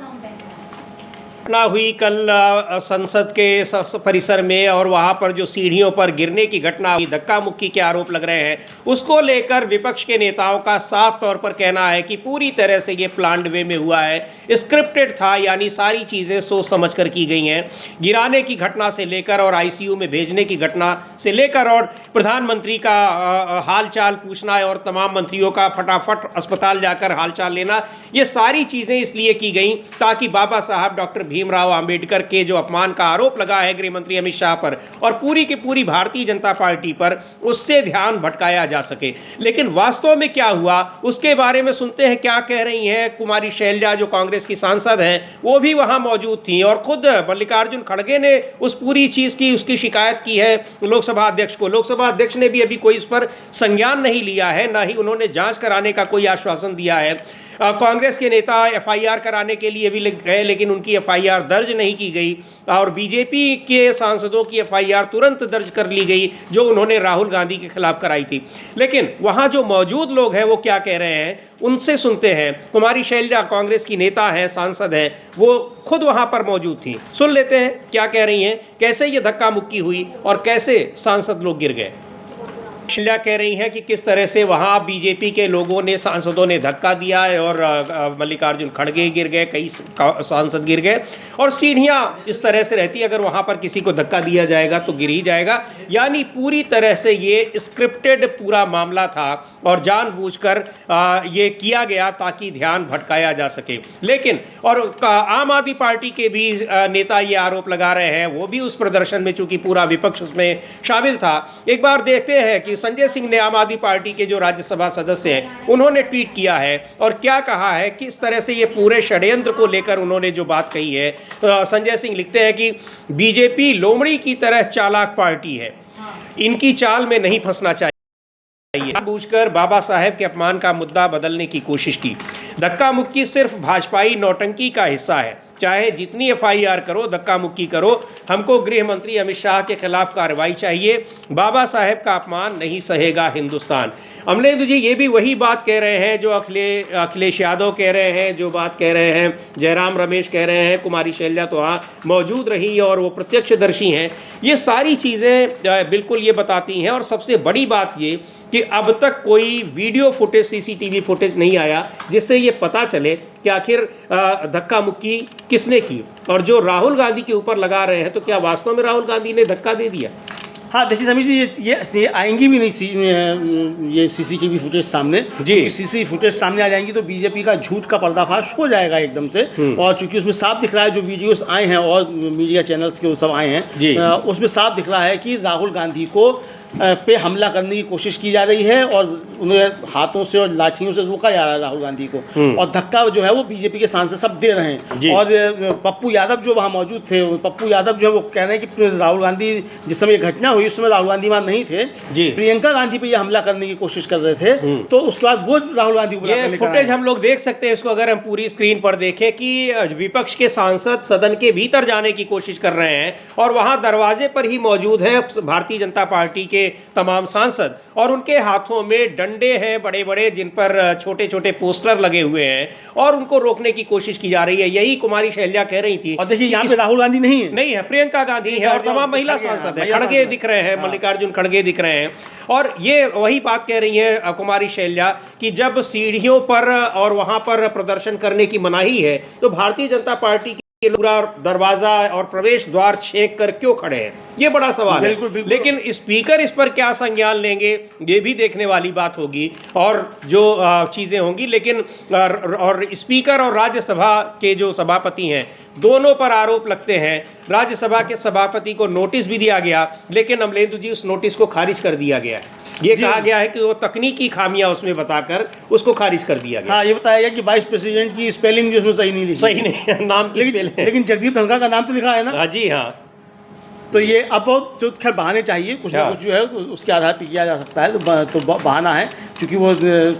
घटना हुई कल संसद के परिसर में और वहां पर जो सीढ़ियों पर गिरने की घटना हुई, धक्का मुक्की के आरोप लग रहे हैं, उसको लेकर विपक्ष के नेताओं का साफ तौर पर कहना है कि पूरी तरह से ये प्लान्ड वे में हुआ है, स्क्रिप्टेड था, यानी सारी चीज़ें सोच समझ कर की गई हैं। गिराने की घटना से लेकर और आईसीयू में भेजने की घटना से लेकर और प्रधानमंत्री का हालचाल पूछना और तमाम मंत्रियों का फटाफट अस्पताल जाकर हालचाल लेना, ये सारी चीज़ें इसलिए की गई ताकि बाबा साहब डॉक्टर भीमराव अंबेडकर के जो अपमान का आरोप लगा है गृह मंत्री अमित शाह पर और पूरी की पूरी भारतीय जनता पार्टी पर, उससे ध्यान भटकाया जा सके। लेकिन वास्तव में क्या हुआ उसके बारे में सुनते हैं क्या कह रही हैं कुमारी शैलजा, जो कांग्रेस की सांसद हैं, वो भी वहां मौजूद थी और खुद मल्लिकार्जुन खड़गे ने उस पूरी चीज की उसकी शिकायत की है लोकसभा अध्यक्ष को। लोकसभा अध्यक्ष ने भी अभी कोई इस पर संज्ञान नहीं लिया है, ना ही उन्होंने जांच कराने का कोई आश्वासन दिया है। कांग्रेस के नेता एफआईआर कराने के लिए भी गए, लेकिन उनकी एफआईआर दर्ज नहीं की गई और बीजेपी के सांसदों की एफआईआर तुरंत दर्ज कर ली गई जो उन्होंने राहुल गांधी के खिलाफ कराई थी। लेकिन वहां जो मौजूद लोग हैं वो क्या कह रहे हैं, उनसे सुनते हैं। कुमारी शैलजा कांग्रेस की नेता हैं, सांसद हैं, वो खुद वहां पर मौजूद थी, सुन लेते हैं क्या कह रही हैं, कैसे ये धक्का मुक्की हुई और कैसे सांसद लोग गिर गए। शैलजा कह रही हैं कि किस तरह से वहां बीजेपी के लोगों ने, सांसदों ने धक्का दिया है और मल्लिकार्जुन खड़गे गिर गए, कई सांसद गिर गए और सीढ़ियां इस तरह से रहती, अगर वहां पर किसी को धक्का दिया जाएगा तो गिर ही जाएगा। यानी पूरी तरह से ये स्क्रिप्टेड पूरा मामला था और जानबूझकर ये किया गया ताकि ध्यान भटकाया जा सके। लेकिन और आम आदमी पार्टी के भी नेता ये आरोप लगा रहे हैं, वो भी उस प्रदर्शन में, चूंकि पूरा विपक्ष उसमें शामिल था। एक बार देखते हैं कि संजय सिंह ने, आम आदमी पार्टी के जो राज्यसभा सदस्य हैं, उन्होंने ट्वीट किया है और क्या कहा है, किस तरह से ये पूरे षड्यंत्र को लेकर उन्होंने जो बात कही है। संजय सिंह लिखते हैं कि बीजेपी लोमड़ी की तरह चालाक पार्टी है, इनकी चाल में नहीं फंसना चाहिए। बूझकर बाबा साहेब के अपमान का मुद्दा बदलने की कोशिश की। धक्का मुक्की सिर्फ भाजपाई नौटंकी का हिस्सा है, चाहे जितनी एफआईआर करो, धक्का मुक्की करो, हमको गृह मंत्री अमित शाह के खिलाफ कार्रवाई चाहिए। बाबा साहेब का अपमान नहीं सहेगा हिंदुस्तान। अमलेंदु जी ये भी वही बात कह रहे हैं जो अखिलेश यादव कह रहे हैं, जो बात कह रहे हैं जयराम रमेश कह रहे हैं, कुमारी शैलजा तो वहाँ मौजूद रही और वो प्रत्यक्षदर्शी हैं। ये सारी चीज़ें बिल्कुल ये बताती हैं और सबसे बड़ी बात ये कि अब तक कोई वीडियो फुटेज, सीसीटीवी फुटेज नहीं आया जिससे ये पता चले कि आखिर धक्का मुक्की किसने की। और जो राहुल गांधी के ऊपर लगा रहे हैं, तो क्या वास्तव में राहुल गांधी ने धक्का दे दिया? हाँ देखिए समीर जी, ये आएंगी भी नहीं ये सीसीटीवी फुटेज सामने जी। सीसी फुटेज सामने आ जाएंगी तो बीजेपी का झूठ का पर्दाफाश हो जाएगा एकदम से। और चूंकि उसमें साफ दिख रहा है, जो वीडियोस आए हैं और मीडिया चैनल्स के वो सब आए हैं, उसमें साफ दिख रहा है कि राहुल गांधी को पे हमला करने की कोशिश की जा रही है और उन्हें हाथों से और लाठियों से रोका जा रहा है राहुल गांधी को, और धक्का जो है वो बीजेपी के सांसद सब दे रहे हैं। और पप्पू यादव जो वहाँ मौजूद थे, पप्पू यादव जो है वो कह रहे हैं कि राहुल गांधी जिस समय ये घटना हुई हुई उस समय राहुल गांधी वहाँ नहीं थे जी। प्रियंका गांधी पे ये हमला करने की कोशिश कर रहे थे, तो उसके बाद वो राहुल गांधी को ये फुटेज हम लोग देख सकते हैं इसको, अगर हम पूरी स्क्रीन पर देखें कि विपक्ष के सांसद सदन के भीतर जाने की कोशिश कर रहे हैं और वहां दरवाजे पर ही मौजूद है भारतीय जनता पार्टी के तमाम सांसद, और उनके हाथों में डंडे हैं बड़े बड़े जिन पर छोटे छोटे पोस्टर लगे हुए हैं और उनको रोकने की कोशिश की जा रही है। यही कुमारी शैलजा कह रही थी। और देखिए यहाँ पे राहुल गांधी नहीं है, प्रियंका गांधी है और तमाम महिला सांसद है, खड़गे दिख रहे हैं, मल्लिकार्जुन खड़गे दिख रहे हैं। और ये वही बात कह रही है कुमारी शैलजा कि जब सीढ़ियों पर और वहां पर प्रदर्शन करने की मनाही है तो भारतीय जनता पार्टी के पूरा दरवाजा और प्रवेश द्वार छेक कर क्यों खड़े हैं, ये बड़ा सवाल है। बिल्कुल। लेकिन स्पीकर इस पर क्या संज्ञान लेंगे ये भी देखने वाली बात होगी और जो चीज़ें होंगी। लेकिन और स्पीकर और राज्यसभा के जो सभापति हैं दोनों पर आरोप लगते हैं। राज्यसभा के सभापति को नोटिस भी दिया गया, लेकिन अमलेंदु जी उस नोटिस को खारिज कर दिया गया है। ये कहा गया है कि वो तकनीकी खामियां उसमें बताकर उसको खारिज कर दिया गया। हाँ, ये बताया गया कि वाइस प्रेसिडेंट की स्पेलिंग भी उसमें सही नहीं लिखी, सही नहीं है, नाम की स्पेलिंग, लेकिन जगदीप धनखड़ का नाम तो लिखा है ना। हाँ जी हाँ। तो ये अब जो खैर बहाने चाहिए कुछ ना कुछ जो है उसके आधार पर किया जा सकता है, तो बहाना है क्योंकि वो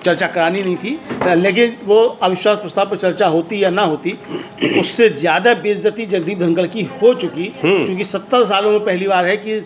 चर्चा करानी नहीं थी। लेकिन वो अविश्वास प्रस्ताव पर चर्चा होती या ना होती, उससे ज़्यादा बेइज्जती जगदीप धनखड़ की हो चुकी, क्योंकि 70 सालों में पहली बार है कि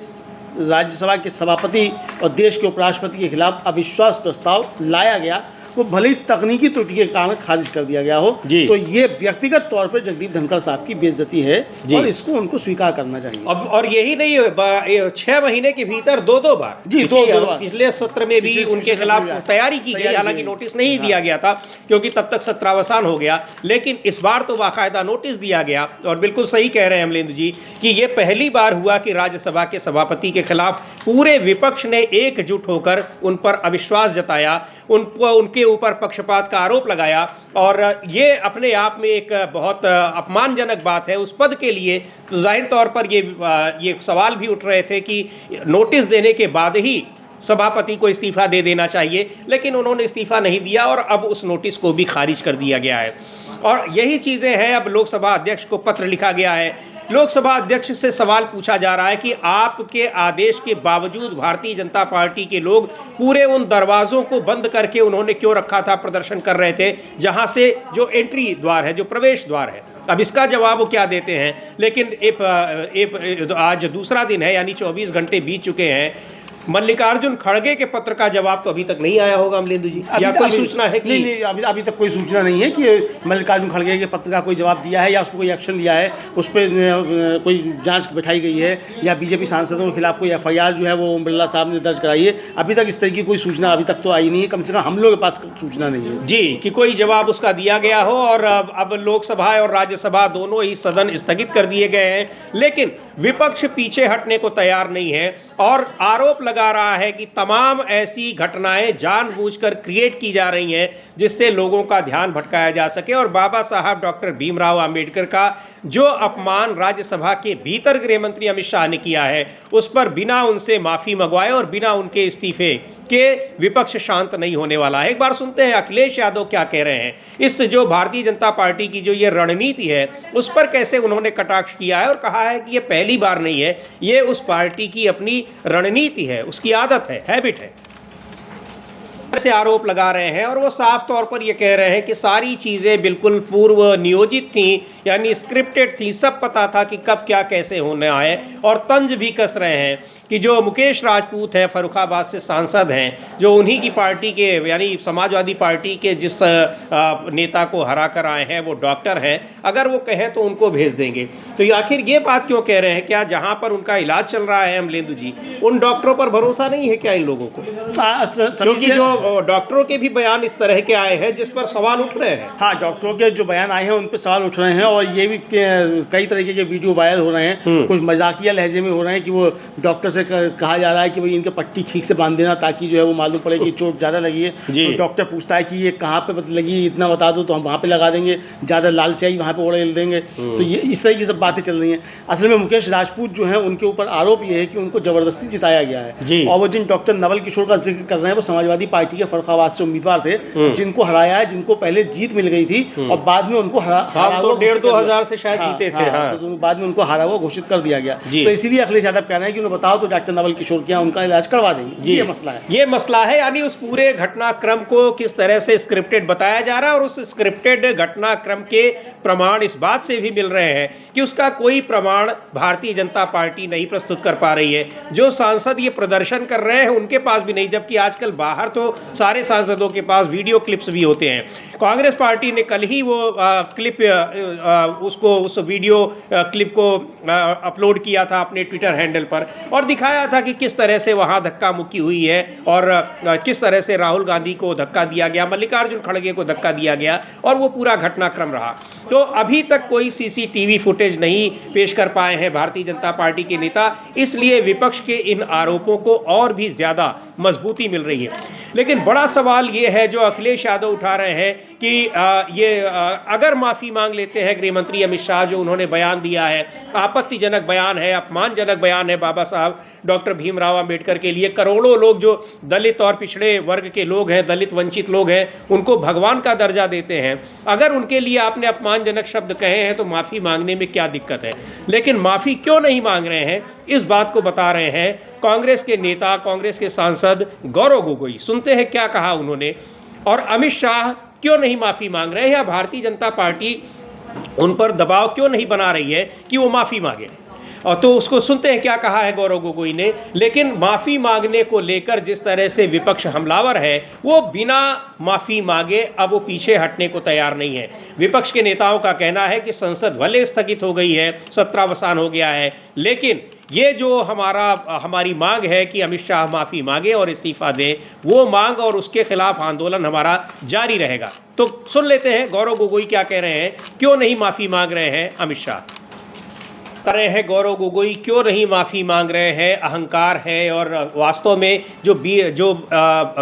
राज्यसभा के सभापति और देश के उपराष्ट्रपति के खिलाफ अविश्वास प्रस्ताव लाया गया, वो भले ही तकनीकी त्रुटि के कारण खारिज कर दिया गया हो। तो ये व्यक्तिगत तौर पर जगदीप धनखड़ साहब की बेइज्जती है और इसको उनको स्वीकार करना चाहिए। अब और यही नहीं, 6 महीने के भीतर दो बार जी दो बार पिछले सत्र में भी उनके खिलाफ तैयारी की गई, हालांकि नोटिस नहीं दिया गया था क्योंकि तब तक सत्रावसान हो गया, लेकिन इस बार तो बाकायदा नोटिस दिया गया। और बिल्कुल सही कह रहे हैं अमलेंदु जी कि ये पहली बार हुआ कि राज्यसभा के सभापति के खिलाफ पूरे विपक्ष ने एकजुट होकर उन पर अविश्वास जताया, उनके ऊपर पक्षपात का आरोप लगाया। और ये अपने आप में एक बहुत अपमानजनक बात है उस पद के लिए। तो जाहिर तौर पर ये सवाल भी उठ रहे थे कि नोटिस देने के बाद ही सभापति को इस्तीफा दे देना चाहिए, लेकिन उन्होंने इस्तीफा नहीं दिया और अब उस नोटिस को भी खारिज कर दिया गया है। और यही चीज़ें हैं, अब लोकसभा अध्यक्ष को पत्र लिखा गया है। लोकसभा अध्यक्ष से सवाल पूछा जा रहा है कि आपके आदेश के बावजूद भारतीय जनता पार्टी के लोग पूरे उन दरवाज़ों को बंद करके उन्होंने क्यों रखा था, प्रदर्शन कर रहे थे जहां से जो एंट्री द्वार है, जो प्रवेश द्वार है। अब इसका जवाब वो क्या देते हैं। लेकिन आज दूसरा दिन है, यानी 24 घंटे बीत चुके हैं, मल्लिकार्जुन खड़गे के पत्र का जवाब तो अभी तक नहीं आया होगा अमलेंदु जी, या कोई सूचना है कि नहीं, अभी तक कोई सूचना नहीं है कि मल्लिकार्जुन खड़गे के पत्र का कोई जवाब दिया है या उस पर कोई एक्शन लिया है, उस पर कोई जांच बैठाई गई है या बीजेपी सांसदों के खिलाफ कोई एफआईआर जो है वो ओम बिरला साहब ने दर्ज कराई है। अभी तक इस तरह की कोई सूचना अभी तक तो आई नहीं है, कम से कम हम लोग के पास सूचना नहीं है जी कि कोई जवाब उसका दिया गया हो। और अब लोकसभा और राज्यसभा दोनों ही सदन स्थगित कर दिए गए हैं, लेकिन विपक्ष पीछे हटने को तैयार नहीं है और आरोप लगा रहा है कि तमाम ऐसी घटनाएं जानबूझकर क्रिएट की जा रही हैं जिससे लोगों का ध्यान भटकाया जा सके। और बाबा साहब डॉक्टर भीमराव अंबेडकर का जो अपमान राज्यसभा के भीतर गृह मंत्री अमित शाह ने किया है, उस पर बिना उनसे माफ़ी मंगवाए और बिना उनके इस्तीफे के विपक्ष शांत नहीं होने वाला है। एक बार सुनते हैं अखिलेश यादव क्या कह रहे हैं, इस जो भारतीय जनता पार्टी की जो ये रणनीति है उस पर कैसे उन्होंने कटाक्ष किया है और कहा है कि ये पहली बार नहीं है, ये उस पार्टी की अपनी रणनीति है, उसकी आदत है, हैबिट है। से आरोप लगा रहे हैं और वो साफ तौर पर ये कह रहे हैं कि सारी चीज़ें बिल्कुल पूर्व नियोजित थी, यानी स्क्रिप्टेड थी, सब पता था कि कब क्या कैसे होने आए। और तंज भी कस रहे हैं कि जो मुकेश राजपूत है, फर्रुखाबाद से सांसद हैं, जो उन्हीं की पार्टी के यानी समाजवादी पार्टी के जिस नेता को हरा कर आए हैं वो डॉक्टर हैं, अगर वो कहें तो उनको भेज देंगे। तो आखिर ये बात क्यों कह रहे हैं? क्या जहाँ पर उनका इलाज चल रहा है अमलेंदु जी, उन डॉक्टरों पर भरोसा नहीं है क्या इन लोगों को? क्योंकि जो डॉक्टरों के भी बयान इस तरह के आए हैं जिस पर सवाल उठ रहे हैं। हाँ, डॉक्टरों के जो बयान आए हैं उन पर सवाल उठ रहे हैं और ये भी कई तरीके के वीडियो वायरल हो रहे हैं, कुछ मजाकिया लहजे में हो रहे हैं कि वो डॉक्टर से कहा जा रहा है कि भाई इनके पट्टी ठीक से बांध देना ताकि जो है वो मालूम पड़े कि चोट ज़्यादा लगी है। तो डॉक्टर पूछता है कि ये कहाँ पे लगी, इतना बता दो तो हम वहाँ पे लगा देंगे, ज़्यादा लाल स्याही वहाँ पे ओढ़ देंगे। तो ये इस तरह की सब बातें चल रही हैं। असल में मुकेश राजपूत जो है उनके ऊपर आरोप ये है कि उनको ज़बरदस्ती जिताया गया है और वो जिन डॉक्टर नवल किशोर का जिक्र कर रहे हैं वो समाजवादी पार्टी पार्टी के फर्रुखाबाद से उम्मीदवार थे, जिनको हराया है, जिनको पहले जीत मिल गई थी और बाद में उनको हरा तो 1,500-2 हज़ार से शायद जीते थे। हाँ, तो बाद में उनको हारा हुआ घोषित कर दिया गया। तो इसीलिए अखिलेश यादव कह रहे हैं कि उन्हें बताओ तो डॉक्टर नवल किशोर के यहाँ उनका इलाज करवा देंगे। ये मसला है, ये मसला है। यानी उस पूरे घटनाक्रम को किस तरह से स्क्रिप्टेड बताया जा रहा है, और उस स्क्रिप्टेड घटनाक्रम के प्रमाण इस बात से भी मिल रहे हैं कि उसका कोई प्रमाण भारतीय जनता पार्टी नहीं प्रस्तुत कर पा रही है। जो सांसद ये प्रदर्शन कर रहे हैं उनके पास भी नहीं, जबकि आजकल बाहर तो सारे सांसदों के पास वीडियो क्लिप्स भी होते हैं। कांग्रेस पार्टी ने कल ही वो क्लिप उस वीडियो क्लिप को अपलोड किया था अपने ट्विटर हैंडल पर और दिखाया था कि किस तरह से वहाँ धक्का मुक्की हुई है और किस तरह से राहुल गांधी को धक्का दिया गया, मल्लिकार्जुन खड़गे को धक्का दिया गया, और वो पूरा घटनाक्रम रहा। तो अभी तक कोई सीसीटीवी फुटेज नहीं पेश कर पाए हैं भारतीय जनता पार्टी के नेता, इसलिए विपक्ष के इन आरोपों को और भी ज़्यादा मजबूती मिल रही है। लेकिन बड़ा सवाल ये है जो अखिलेश यादव उठा रहे हैं कि अगर माफ़ी मांग लेते हैं गृह मंत्री अमित शाह, जो उन्होंने बयान दिया है, आपत्तिजनक बयान है, अपमानजनक बयान है बाबा साहब डॉक्टर भीमराव अंबेडकर के लिए। करोड़ों लोग जो दलित और पिछड़े वर्ग के लोग हैं, दलित वंचित लोग हैं, उनको भगवान का दर्जा देते हैं। अगर उनके लिए आपने अपमानजनक शब्द कहे हैं तो माफ़ी मांगने में क्या दिक्कत है। लेकिन माफ़ी क्यों नहीं मांग रहे हैं, इस बात को बता रहे हैं कांग्रेस के नेता, कांग्रेस के सांसद गौरव गोगोई। सुनते हैं क्या कहा उन्होंने, और अमित शाह क्यों नहीं माफ़ी मांग रहे हैं, या भारतीय जनता पार्टी उन पर दबाव क्यों नहीं बना रही है कि वो माफ़ी मांगे। और तो उसको सुनते हैं क्या कहा है गौरव गोगोई ने। लेकिन माफ़ी मांगने को लेकर जिस तरह से विपक्ष हमलावर है, वो बिना माफ़ी मांगे अब वो पीछे हटने को तैयार नहीं है। विपक्ष के नेताओं का कहना है कि संसद भले स्थगित हो गई है, सत्रावसान हो गया है, लेकिन ये जो हमारी मांग है कि अमित शाह माफ़ी मांगे और इस्तीफा दें, वो मांग और उसके खिलाफ आंदोलन हमारा जारी रहेगा। तो सुन लेते हैं गौरव गोगोई क्या कह रहे हैं, क्यों नहीं माफ़ी मांग रहे हैं अमित शाह। कर रहे हैं गौरव गोगोई, क्यों नहीं माफ़ी मांग रहे हैं, अहंकार है। और वास्तव में जो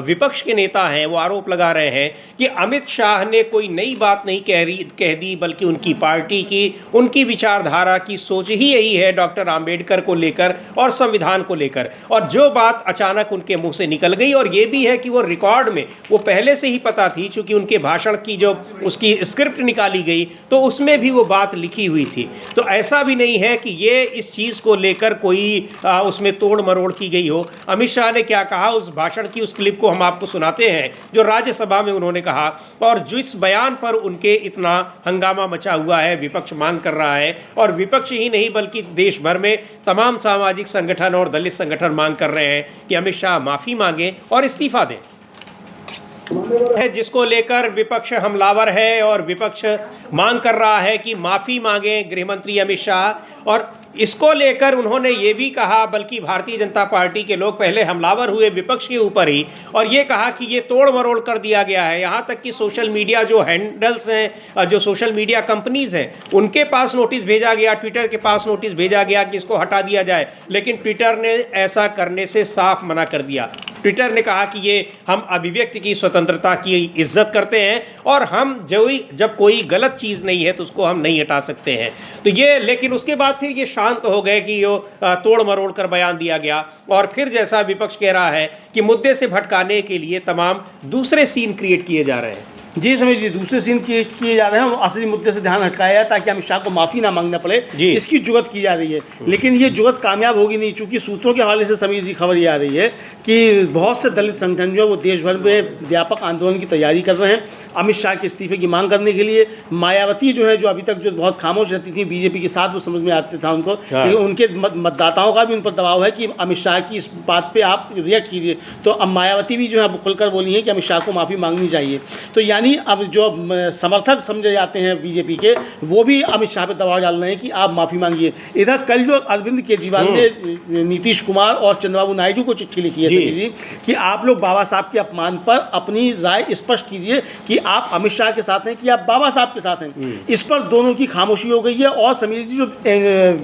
विपक्ष के नेता हैं वो आरोप लगा रहे हैं कि अमित शाह ने कोई नई बात नहीं कह दी, बल्कि उनकी पार्टी की, उनकी विचारधारा की सोच ही यही है डॉक्टर आम्बेडकर को लेकर और संविधान को लेकर। और जो बात अचानक उनके मुंह से निकल गई, और ये भी है कि वो रिकॉर्ड में वो पहले से ही पता थी, चूँकि उनके भाषण की जो उसकी स्क्रिप्ट निकाली गई तो उसमें भी वो बात लिखी हुई थी। तो ऐसा भी नहीं है कि ये इस चीज़ को लेकर कोई उसमें तोड़ मरोड़ की गई हो। अमित शाह ने क्या कहा उस भाषण की, उस क्लिप को हम आपको सुनाते हैं जो राज्यसभा में उन्होंने कहा, और जिस बयान पर उनके इतना हंगामा मचा हुआ है, विपक्ष मांग कर रहा है, और विपक्ष ही नहीं बल्कि देश भर में तमाम सामाजिक संगठन और दलित संगठन मांग कर रहे हैं कि अमित शाह माफ़ी मांगे और इस्तीफा दें। है जिसको लेकर विपक्ष हमलावर है और विपक्ष मांग कर रहा है कि माफ़ी मांगे गृह मंत्री अमित शाह। और इसको लेकर उन्होंने ये भी कहा, बल्कि भारतीय जनता पार्टी के लोग पहले हमलावर हुए विपक्ष के ऊपर ही, और ये कहा कि ये तोड़ मरोड़ कर दिया गया है। यहाँ तक कि सोशल मीडिया जो हैंडल्स हैं, जो सोशल मीडिया कंपनीज़ हैं, उनके पास नोटिस भेजा गया, ट्विटर के पास नोटिस भेजा गया कि इसको हटा दिया जाए, लेकिन ट्विटर ने ऐसा करने से साफ मना कर दिया। ट्विटर ने कहा कि ये हम अभिव्यक्ति की स्वतंत्रता की इज्जत करते हैं और हम जब कोई गलत चीज़ नहीं है तो उसको हम नहीं हटा सकते हैं। तो ये, लेकिन उसके बाद फिर ये शांत हो गए कि यो तोड़ मरोड़ कर बयान दिया गया, और फिर जैसा विपक्ष कह रहा है कि मुद्दे से भटकाने के लिए तमाम दूसरे सीन क्रिएट किए जा रहे हैं। जी समीर जी, दूसरे सीन किए जा रहे हैं, असली मुद्दे से ध्यान हटकाया है ताकि अमित शाह को माफ़ी ना मांगना पड़े, इसकी जुगत की जा रही है। लेकिन ये जुगत कामयाब होगी नहीं, चूँकि सूत्रों के हवाले से समीर जी खबर ये आ रही है कि बहुत से दलित संगठन जो वो देश भर में व्यापक आंदोलन की तैयारी कर रहे हैं अमित शाह के इस्तीफे की मांग करने के लिए। मायावती जो है, जो अभी तक जो बहुत खामोश रहती थी बीजेपी के साथ, वो समझ में आते था उनको, लेकिन उनके मतदाताओं का भी उन पर दबाव है कि अमित शाह की इस बात पर आप रिएक्ट कीजिए। तो अब मायावती भी जो है खुलकर बोली है कि अमित शाह को माफ़ी मांगनी चाहिए। तो यानी अब जो समर्थक समझे जाते हैं बीजेपी के, वो भी अमित शाह पे दबाव डाल रहे हैं कि आप माफ़ी मांगिए। इधर कल जो अरविंद केजरीवाल ने नीतीश कुमार और चंद्रबाबू नायडू को चिट्ठी लिखी है जी कि आप लोग बाबा साहब के अपमान पर अपनी राय स्पष्ट कीजिए कि आप अमित शाह के साथ हैं कि आप बाबा साहब के साथ हैं। इस पर दोनों की खामोशी हो गई है। और समीर जी, जो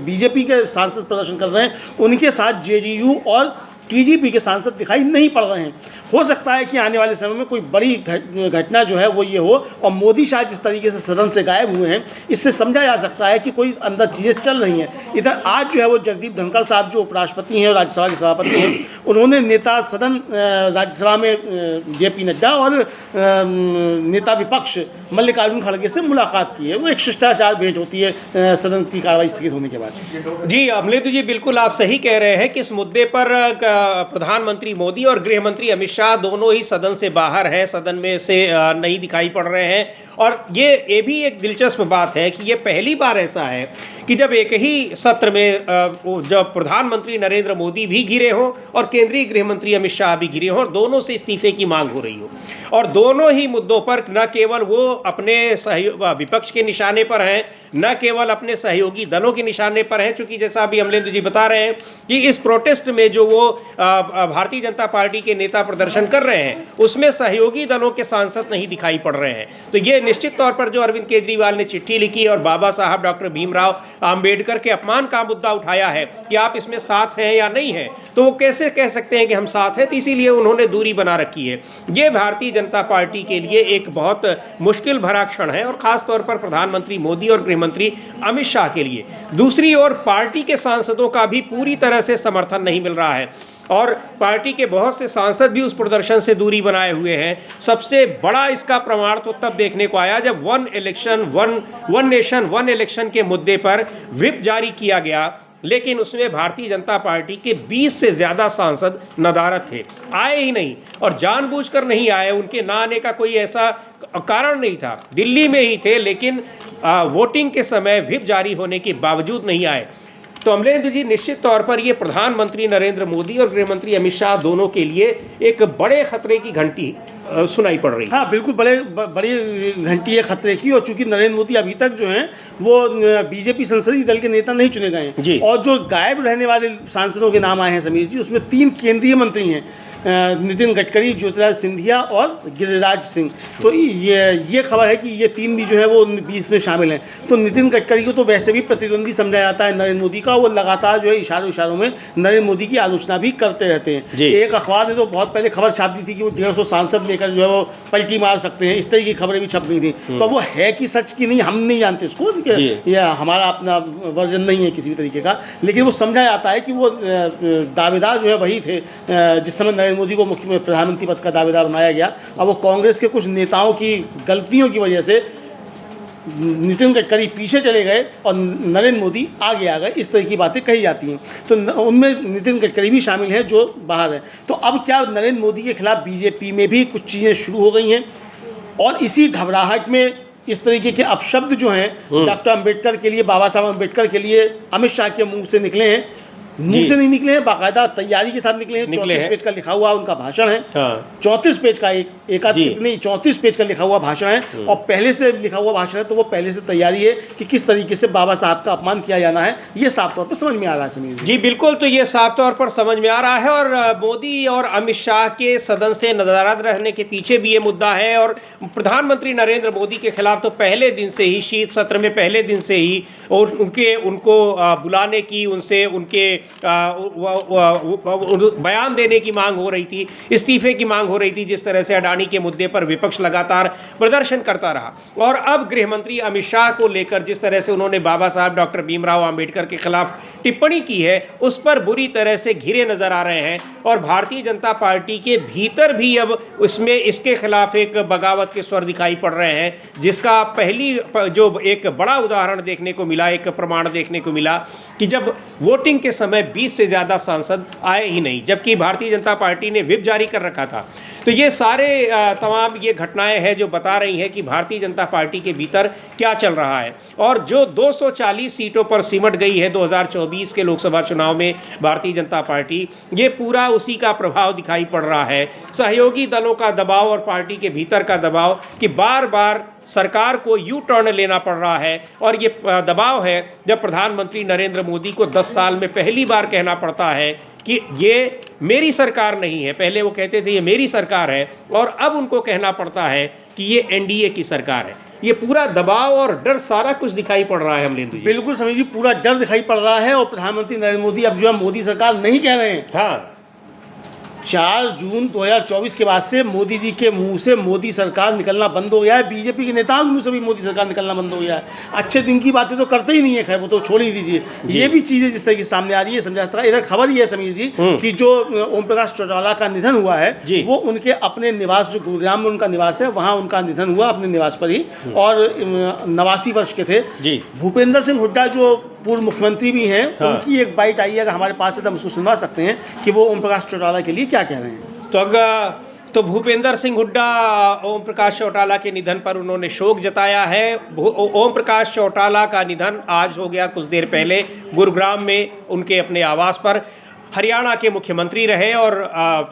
बीजेपी के सांसद प्रदर्शन कर रहे हैं उनके साथ जेडीयू और टीडीपी के सांसद दिखाई नहीं पड़ रहे हैं। हो सकता है कि आने वाले समय में कोई बड़ी घटना जो है वो ये हो, और मोदी शायद जिस तरीके से सदन से गायब हुए हैं, इससे समझा जा सकता है कि कोई अंदर चीज़ें चल रही हैं। इधर आज जो है वो जगदीप धनखड़ साहब जो उपराष्ट्रपति हैं और राज्यसभा के सभापति हैं, उन्होंने नेता सदन राज्यसभा में जेपी नड्डा और नेता विपक्ष मल्लिकार्जुन खड़गे से मुलाकात की है। वो एक शिष्टाचार भेंट होती है सदन की कार्रवाई स्थगित होने के बाद। जी अमलेंदु जी, बिल्कुल आप सही कह रहे हैं कि इस मुद्दे पर प्रधानमंत्री मोदी और गृह मंत्री अमित शाह दोनों ही सदन से बाहर हैं, सदन में से नहीं दिखाई पड़ रहे हैं। और ये भी एक दिलचस्प बात है कि ये पहली बार ऐसा है कि जब एक ही सत्र में जब प्रधानमंत्री नरेंद्र मोदी भी घिरे हों और केंद्रीय गृह मंत्री अमित शाह भी घिरे हों और दोनों से इस्तीफे की मांग हो रही हो, और दोनों ही मुद्दों पर न केवल वो अपने विपक्ष के निशाने पर हैं, न केवल अपने सहयोगी दलों के निशाने पर हैं, चूंकि जैसा अभी अमलेंदु जी बता रहे हैं कि इस प्रोटेस्ट में जो वो भारतीय जनता पार्टी के नेता प्रदर्शन कर रहे हैं उसमें सहयोगी दलों के सांसद नहीं दिखाई पड़ रहे हैं। तो ये निश्चित तौर पर जो अरविंद केजरीवाल ने चिट्ठी लिखी और बाबा साहब डॉक्टर भीमराव आम्बेडकर के अपमान का मुद्दा उठाया है कि आप इसमें साथ हैं या नहीं हैं, तो वो कैसे कह सकते हैं कि हम साथ हैं, तो इसीलिए उन्होंने दूरी बना रखी है। ये भारतीय जनता पार्टी के लिए एक बहुत मुश्किल भरा क्षण है, और खास तौर पर प्रधानमंत्री मोदी और गृह मंत्री अमित शाह के लिए। दूसरी ओर पार्टी के सांसदों का भी पूरी तरह से समर्थन नहीं मिल रहा है, और पार्टी के बहुत से सांसद भी उस प्रदर्शन से दूरी बनाए हुए हैं। सबसे बड़ा इसका प्रमाण तो तब देखने को आया जब वन नेशन वन इलेक्शन के मुद्दे पर व्हिप जारी किया गया, लेकिन उसमें भारतीय जनता पार्टी के 20 से ज़्यादा सांसद नदारद थे, आए ही नहीं, और जानबूझकर नहीं आए। उनके ना आने का कोई ऐसा कारण नहीं था, दिल्ली में ही थे, लेकिन वोटिंग के समय व्हिप जारी होने के बावजूद नहीं आए। तो अमलेंदु जी, निश्चित तौर पर ये प्रधानमंत्री नरेंद्र मोदी और गृह मंत्री अमित शाह दोनों के लिए एक बड़े खतरे की घंटी सुनाई पड़ रही है। हाँ बिल्कुल, बड़ी घंटी है खतरे की। और चूंकि नरेंद्र मोदी अभी तक जो हैं वो बीजेपी संसदीय दल के नेता नहीं चुने गए हैं, और जो गायब रहने वाले सांसदों के नाम आए हैं समीर जी, उसमें 3 केंद्रीय मंत्री हैं, नितिन गडकरी, ज्योतिरादित्य सिंधिया और गिरिराज सिंह। तो ये खबर है कि ये 3 भी जो है वो 20 में शामिल हैं। तो नितिन गडकरी को तो वैसे भी प्रतिद्वंदी समझा जाता है नरेंद्र मोदी का, वो लगातार जो है इशारों में नरेंद्र मोदी की आलोचना भी करते रहते हैं। एक अखबार ने तो बहुत पहले खबर छाप दी थी कि वो 150 सांसद लेकर जो है वो पलटी मार सकते हैं, इस तरह की खबरें भी छप रही थी। तो वो है कि सच की नहीं, हम नहीं जानते इसको, यह हमारा अपना वर्जन नहीं है किसी भी तरीके का, लेकिन वो समझा जाता है कि वो दावेदार जो है वही थे जिस समय मोदी को मुख्य प्रधानमंत्री पद का दावेदार बनाया गया। अब वो कांग्रेस के कुछ नेताओं की गलतियों की वजह से नितिन गडकरी पीछे चले गए और नरेंद्र मोदी आगे आ गए, इस तरह की बातें कही जाती हैं। तो उनमें नितिन गडकरी भी शामिल हैं जो बाहर हैं। तो अब क्या नरेंद्र मोदी के खिलाफ बीजेपी में भी कुछ चीज़ें शुरू हो गई हैं, और इसी घबराहट में इस तरीके के अपशब्द जो हैं डॉक्टर अम्बेडकर के लिए, बाबा साहब अम्बेडकर के लिए अमित शाह के मुंह से निकले हैं। मुंह से नहीं निकले हैं, बाकायदा तैयारी के साथ निकले हैं। 34 पेज का लिखा हुआ उनका भाषण है। 34 पेज का एक नहीं 34 पेज का लिखा हुआ भाषण है, और पहले से लिखा हुआ भाषण है, तो वो पहले से तैयारी है कि किस तरीके से बाबा साहब का अपमान किया जाना है। ये साफ तौर पर समझ में आ रहा है समीर जी। बिल्कुल, तो ये साफ तौर पर समझ में आ रहा है, और मोदी और अमित शाह के सदन से नदारद रहने के पीछे भी ये मुद्दा है। और प्रधानमंत्री नरेंद्र मोदी के खिलाफ तो पहले दिन से ही, शीत सत्र में पहले दिन से ही, और उनको बुलाने की, उनसे उनके बयान देने की मांग हो रही थी, इस्तीफे की मांग हो रही थी। जिस तरह से अडानी के मुद्दे पर विपक्ष लगातार प्रदर्शन करता रहा, और अब गृह मंत्री अमित शाह को लेकर जिस तरह से उन्होंने बाबा साहब डॉक्टर भीमराव आम्बेडकर के खिलाफ टिप्पणी की है, उस पर बुरी तरह से घिरे नजर आ रहे हैं। और भारतीय जनता पार्टी के भीतर भी अब उसमें इसके खिलाफ एक बगावत के स्वर दिखाई पड़ रहे हैं, जिसका पहली जो एक बड़ा उदाहरण देखने को मिला, एक प्रमाण देखने को मिला कि जब वोटिंग के समय 20 से ज़्यादा सांसद आए ही नहीं, जबकि भारतीय जनता पार्टी ने व्हिप जारी कर रखा था। तो ये सारे तमाम ये घटनाएं हैं जो बता रही हैं कि भारतीय जनता पार्टी के भीतर क्या चल रहा है। और जो 240 सीटों पर सिमट गई है 2024 के लोकसभा चुनाव में भारतीय जनता पार्टी, ये पूरा उसी का प्रभाव दिखाई पड़ रहा है। सहयोगी दलों का दबाव और पार्टी के भीतर का दबाव कि बार बार सरकार को यू टर्न लेना पड़ रहा है, और ये दबाव है जब प्रधानमंत्री नरेंद्र मोदी को 10 साल में पहली बार कहना पड़ता है कि ये मेरी सरकार नहीं है। पहले वो कहते थे ये मेरी सरकार है, और अब उनको कहना पड़ता है कि ये एनडीए की सरकार है। ये पूरा दबाव और डर सारा कुछ दिखाई पड़ रहा है अमलेंदु जी। बिल्कुल समीर जी, पूरा डर दिखाई पड़ रहा है। और प्रधानमंत्री नरेंद्र मोदी अब जो है मोदी सरकार नहीं कह रहे हैं। हाँ, 4 जून 2024 के बाद से मोदी जी के मुंह से मोदी सरकार निकलना बंद हो गया है, बीजेपी के नेताओं के मुंह से भी मोदी सरकार निकलना बंद हो गया है। अच्छे दिन की बातें तो करते ही नहीं है, खैर वो तो छोड़ ही दीजिए। ये भी चीज़ें जिस तरह की सामने आ रही है समझा सकता है। इधर खबर ये है समीर जी कि जो ओम प्रकाश चौटाला का निधन हुआ है वो उनके अपने निवास, जो गुरुग्राम में उनका निवास है, वहाँ उनका निधन हुआ अपने निवास पर ही, और 89 वर्ष के थे। भूपेंद्र सिंह हुड्डा जो पूर्व मुख्यमंत्री भी हैं, उनकी एक बाइट आई है, अगर हमारे पास है तो हम उसको सुनवा सकते हैं कि वो ओम प्रकाश चौटाला के लिए क्या कह रहे हैं। तो भूपेंद्र सिंह हुड्डा ओम प्रकाश चौटाला के निधन पर उन्होंने शोक जताया है। ओम प्रकाश चौटाला का निधन आज हो गया कुछ देर पहले गुरुग्राम में उनके अपने आवास पर। हरियाणा के मुख्यमंत्री रहे और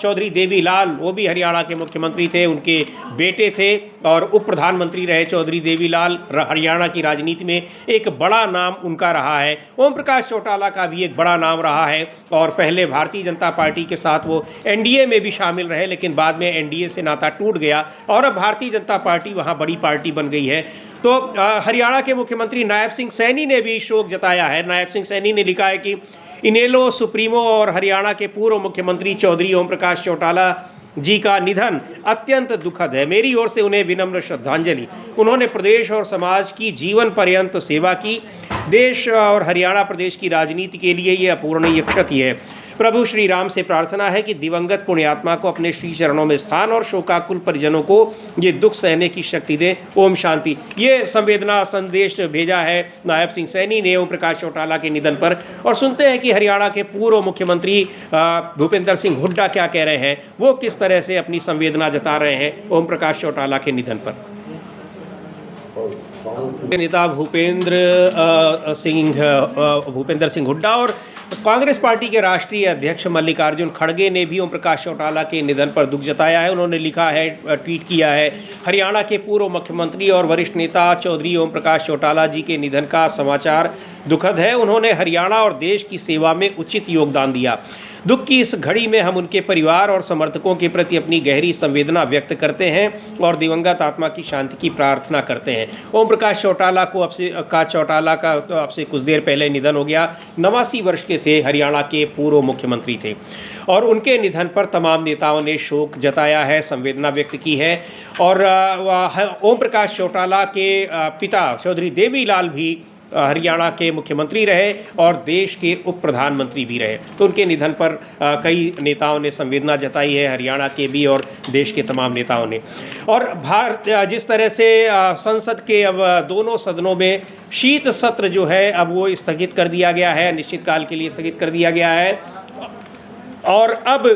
चौधरी देवी लाल, वो भी हरियाणा के मुख्यमंत्री थे, उनके बेटे थे, और उप प्रधानमंत्री रहे चौधरी देवी लाल। हरियाणा की राजनीति में एक बड़ा नाम उनका रहा है। ओम प्रकाश चौटाला का भी एक बड़ा नाम रहा है, और पहले भारतीय जनता पार्टी के साथ वो एनडीए में भी शामिल रहे, लेकिन बाद में एनडीए से नाता टूट गया और अब भारतीय जनता पार्टी वहाँ बड़ी पार्टी बन गई है। तो हरियाणा के मुख्यमंत्री नायब सिंह सैनी ने भी शोक जताया है। नायब सिंह सैनी ने लिखा है कि इनेलो सुप्रीमो और हरियाणा के पूर्व मुख्यमंत्री चौधरी ओम प्रकाश चौटाला जी का निधन अत्यंत दुखद है। मेरी ओर से उन्हें विनम्र श्रद्धांजलि। उन्होंने प्रदेश और समाज की जीवन पर्यंत सेवा की। देश और हरियाणा प्रदेश की राजनीति के लिए ये अपूरणीय क्षति है। प्रभु श्री राम से प्रार्थना है कि दिवंगत पुण्यात्मा को अपने श्री चरणों में स्थान और शोकाकुल परिजनों को ये दुख सहने की शक्ति दे। ओम शांति। ये संवेदना संदेश भेजा है नायब सिंह सैनी ने ओम प्रकाश चौटाला के निधन पर। और सुनते हैं कि हरियाणा के पूर्व मुख्यमंत्री भूपेंद्र सिंह हुड्डा क्या कह रहे हैं, वो किस तरह से अपनी संवेदना जता रहे हैं ओम प्रकाश चौटाला के निधन पर। नेता भूपेंद्र सिंह हुड्डा और कांग्रेस पार्टी के राष्ट्रीय अध्यक्ष मल्लिकार्जुन खड़गे ने भी ओम प्रकाश चौटाला के निधन पर दुख जताया है। उन्होंने लिखा है, ट्वीट किया है, हरियाणा के पूर्व मुख्यमंत्री और वरिष्ठ नेता चौधरी ओम प्रकाश चौटाला जी के निधन का समाचार दुखद है। उन्होंने हरियाणा और देश की सेवा में उचित योगदान दिया। दुख की इस घड़ी में हम उनके परिवार और समर्थकों के प्रति अपनी गहरी संवेदना व्यक्त करते हैं और दिवंगत आत्मा की शांति की प्रार्थना करते हैं। ओम प्रकाश चौटाला का अब से कुछ देर पहले निधन हो गया। 89 वर्ष के थे, हरियाणा के पूर्व मुख्यमंत्री थे, और उनके निधन पर तमाम नेताओं ने शोक जताया है, संवेदना व्यक्त की है। और ओम प्रकाश चौटाला के पिता चौधरी देवी लाल भी हरियाणा के मुख्यमंत्री रहे और देश के उप प्रधानमंत्री भी रहे। तो उनके निधन पर कई नेताओं ने संवेदना जताई है, हरियाणा के भी और देश के तमाम नेताओं ने। और जिस तरह से संसद के अब दोनों सदनों में शीत सत्र जो है अब वो स्थगित कर दिया गया है, निश्चित काल के लिए स्थगित कर दिया गया है। और अब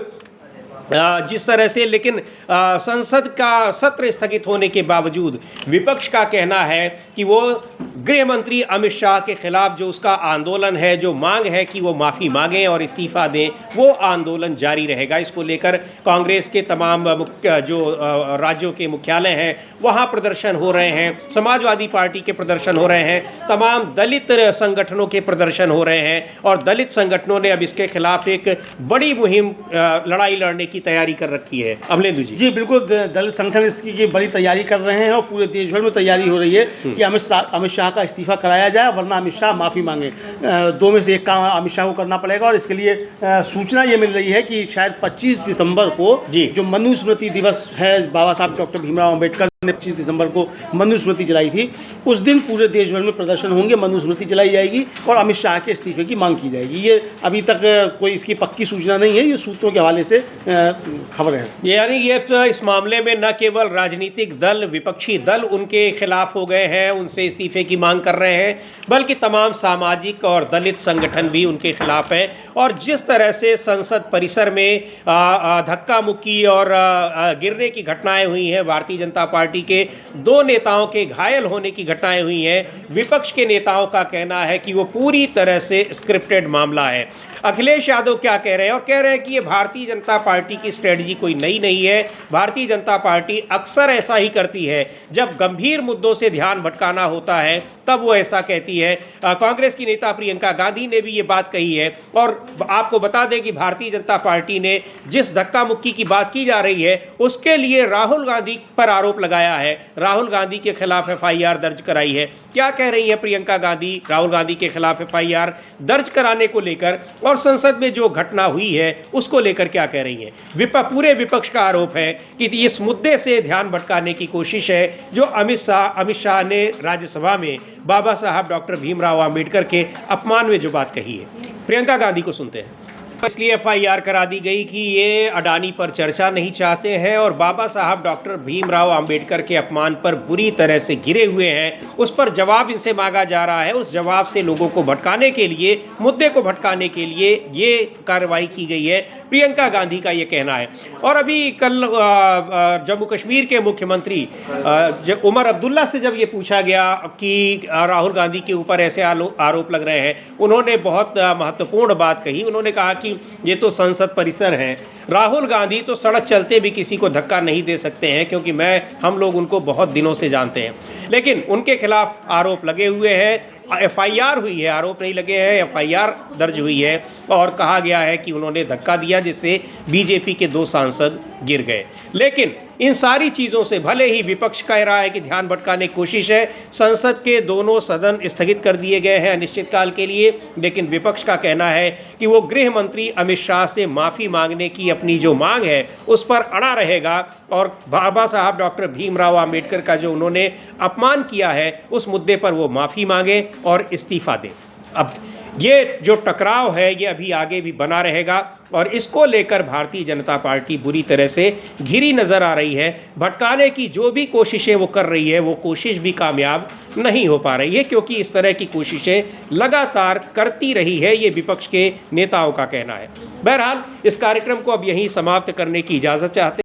जिस तरह से लेकिन संसद का सत्र स्थगित होने के बावजूद विपक्ष का कहना है कि वो गृह मंत्री अमित शाह के खिलाफ जो उसका आंदोलन है, जो मांग है कि वो माफ़ी मांगें और इस्तीफा दें, वो आंदोलन जारी रहेगा। इसको लेकर कांग्रेस के तमाम जो राज्यों के मुख्यालय हैं वहाँ प्रदर्शन हो रहे हैं, समाजवादी पार्टी के प्रदर्शन हो रहे हैं, तमाम दलित संगठनों के प्रदर्शन हो रहे हैं, और दलित संगठनों ने अब इसके खिलाफ एक बड़ी मुहिम लड़ाई लड़ने की तैयारी कर रखी है। अमलेंदु जी। जी बिल्कुल, दलित संगठन इसकी बड़ी तैयारी कर रहे हैं और पूरे देश भर में तैयारी हो रही है कि अमित शाह का इस्तीफा कराया जाए, वरना अमित शाह माफ़ी मांगे। दो में से एक काम अमित शाह को करना पड़ेगा। और इसके लिए सूचना ये मिल रही है कि शायद 25 दिसंबर को जो मनुस्मृति दिवस है, बाबा साहब डॉक्टर भीमराव अम्बेडकर ने 25 दिसंबर को मनुस्मृति जलाई थी, उस दिन पूरे देश भर में प्रदर्शन होंगे, मनुस्मृति जलाई जाएगी और अमित शाह के इस्तीफे की मांग की जाएगी। ये अभी तक कोई इसकी पक्की सूचना नहीं है, ये सूत्रों के हवाले से खबर है। यानी ये तो इस मामले में न केवल राजनीतिक दल, विपक्षी दल उनके खिलाफ हो गए हैं, उनसे इस्तीफे की मांग कर रहे हैं, बल्कि तमाम सामाजिक और दलित संगठन भी उनके खिलाफ हैं। और जिस तरह से संसद परिसर में धक्का मुक्की और गिरने की घटनाएं हुई हैं, भारतीय जनता पार्टी के दो नेताओं के घायल होने की घटनाएं हुई हैं, विपक्ष के नेताओं का कहना है कि वो पूरी तरह से स्क्रिप्टेड मामला है। अखिलेश यादव क्या कह रहे हैं, और कह रहे हैं कि ये भारतीय जनता पार्टी की स्ट्रेटजी कोई नई नहीं है। भारतीय जनता पार्टी अक्सर ऐसा ही करती है, जब गंभीर मुद्दों से ध्यान भटकाना होता है तब वो ऐसा कहती है। कांग्रेस की नेता प्रियंका गांधी ने भी ये बात कही है। और आपको बता दें कि भारतीय जनता पार्टी ने जिस धक्का मुक्की की बात की जा रही है उसके लिए राहुल गांधी पर आरोप लगाया है, राहुल गांधी के खिलाफ एफआईआर दर्ज कराई है। क्या कह रही है प्रियंका गांधी राहुल गांधी के खिलाफ एफआईआर दर्ज कराने को लेकर और संसद में जो घटना हुई है उसको लेकर क्या कह रही है? पूरे विपक्ष का आरोप है कि इस मुद्दे से ध्यान भटकाने की कोशिश है जो अमित शाह ने राज्यसभा में बाबा साहब डॉक्टर भीमराव अंबेडकर के अपमान में जो बात कही है। प्रियंका गांधी को सुनते हैं। इसलिए एफआईआर करा दी गई कि ये अडानी पर चर्चा नहीं चाहते हैं और बाबा साहब डॉक्टर भीमराव अंबेडकर के अपमान पर बुरी तरह से घिरे हुए हैं, उस पर जवाब इनसे मांगा जा रहा है। उस जवाब से लोगों को भटकाने के लिए, मुद्दे को भटकाने के लिए ये कार्रवाई की गई है, प्रियंका गांधी का ये कहना है। और अभी कल जम्मू कश्मीर के मुख्यमंत्री उमर अब्दुल्ला से जब ये पूछा गया कि राहुल गांधी के ऊपर ऐसे आरोप लग रहे हैं, उन्होंने बहुत महत्वपूर्ण बात कही। उन्होंने कहा कि ये तो संसद परिसर है, राहुल गांधी तो सड़क चलते भी किसी को धक्का नहीं दे सकते हैं क्योंकि हम लोग उनको बहुत दिनों से जानते हैं। लेकिन उनके खिलाफ आरोप लगे हुए हैं, एफआईआर हुई है, आरोप नहीं लगे हैं, एफआईआर दर्ज हुई है और कहा गया है कि उन्होंने धक्का दिया जिससे बीजेपी के 2 सांसद गिर गए। लेकिन इन सारी चीज़ों से भले ही विपक्ष कह रहा है कि ध्यान भटकाने की कोशिश है, संसद के दोनों सदन स्थगित कर दिए गए हैं अनिश्चितकाल के लिए, लेकिन विपक्ष का कहना है कि वो गृह मंत्री अमित शाह से माफ़ी मांगने की अपनी जो मांग है उस पर अड़ा रहेगा और बाबा साहब डॉक्टर भीमराव अंबेडकर का जो उन्होंने अपमान किया है उस मुद्दे पर वो माफ़ी मांगे और इस्तीफा दें। अब ये जो टकराव है ये अभी आगे भी बना रहेगा और इसको लेकर भारतीय जनता पार्टी बुरी तरह से घिरी नज़र आ रही है। भटकाने की जो भी कोशिशें वो कर रही है वो कोशिश भी कामयाब नहीं हो पा रही है क्योंकि इस तरह की कोशिशें लगातार करती रही है, ये विपक्ष के नेताओं का कहना है। बहरहाल इस कार्यक्रम को अब यहीं समाप्त करने की इजाज़त चाहते हैं।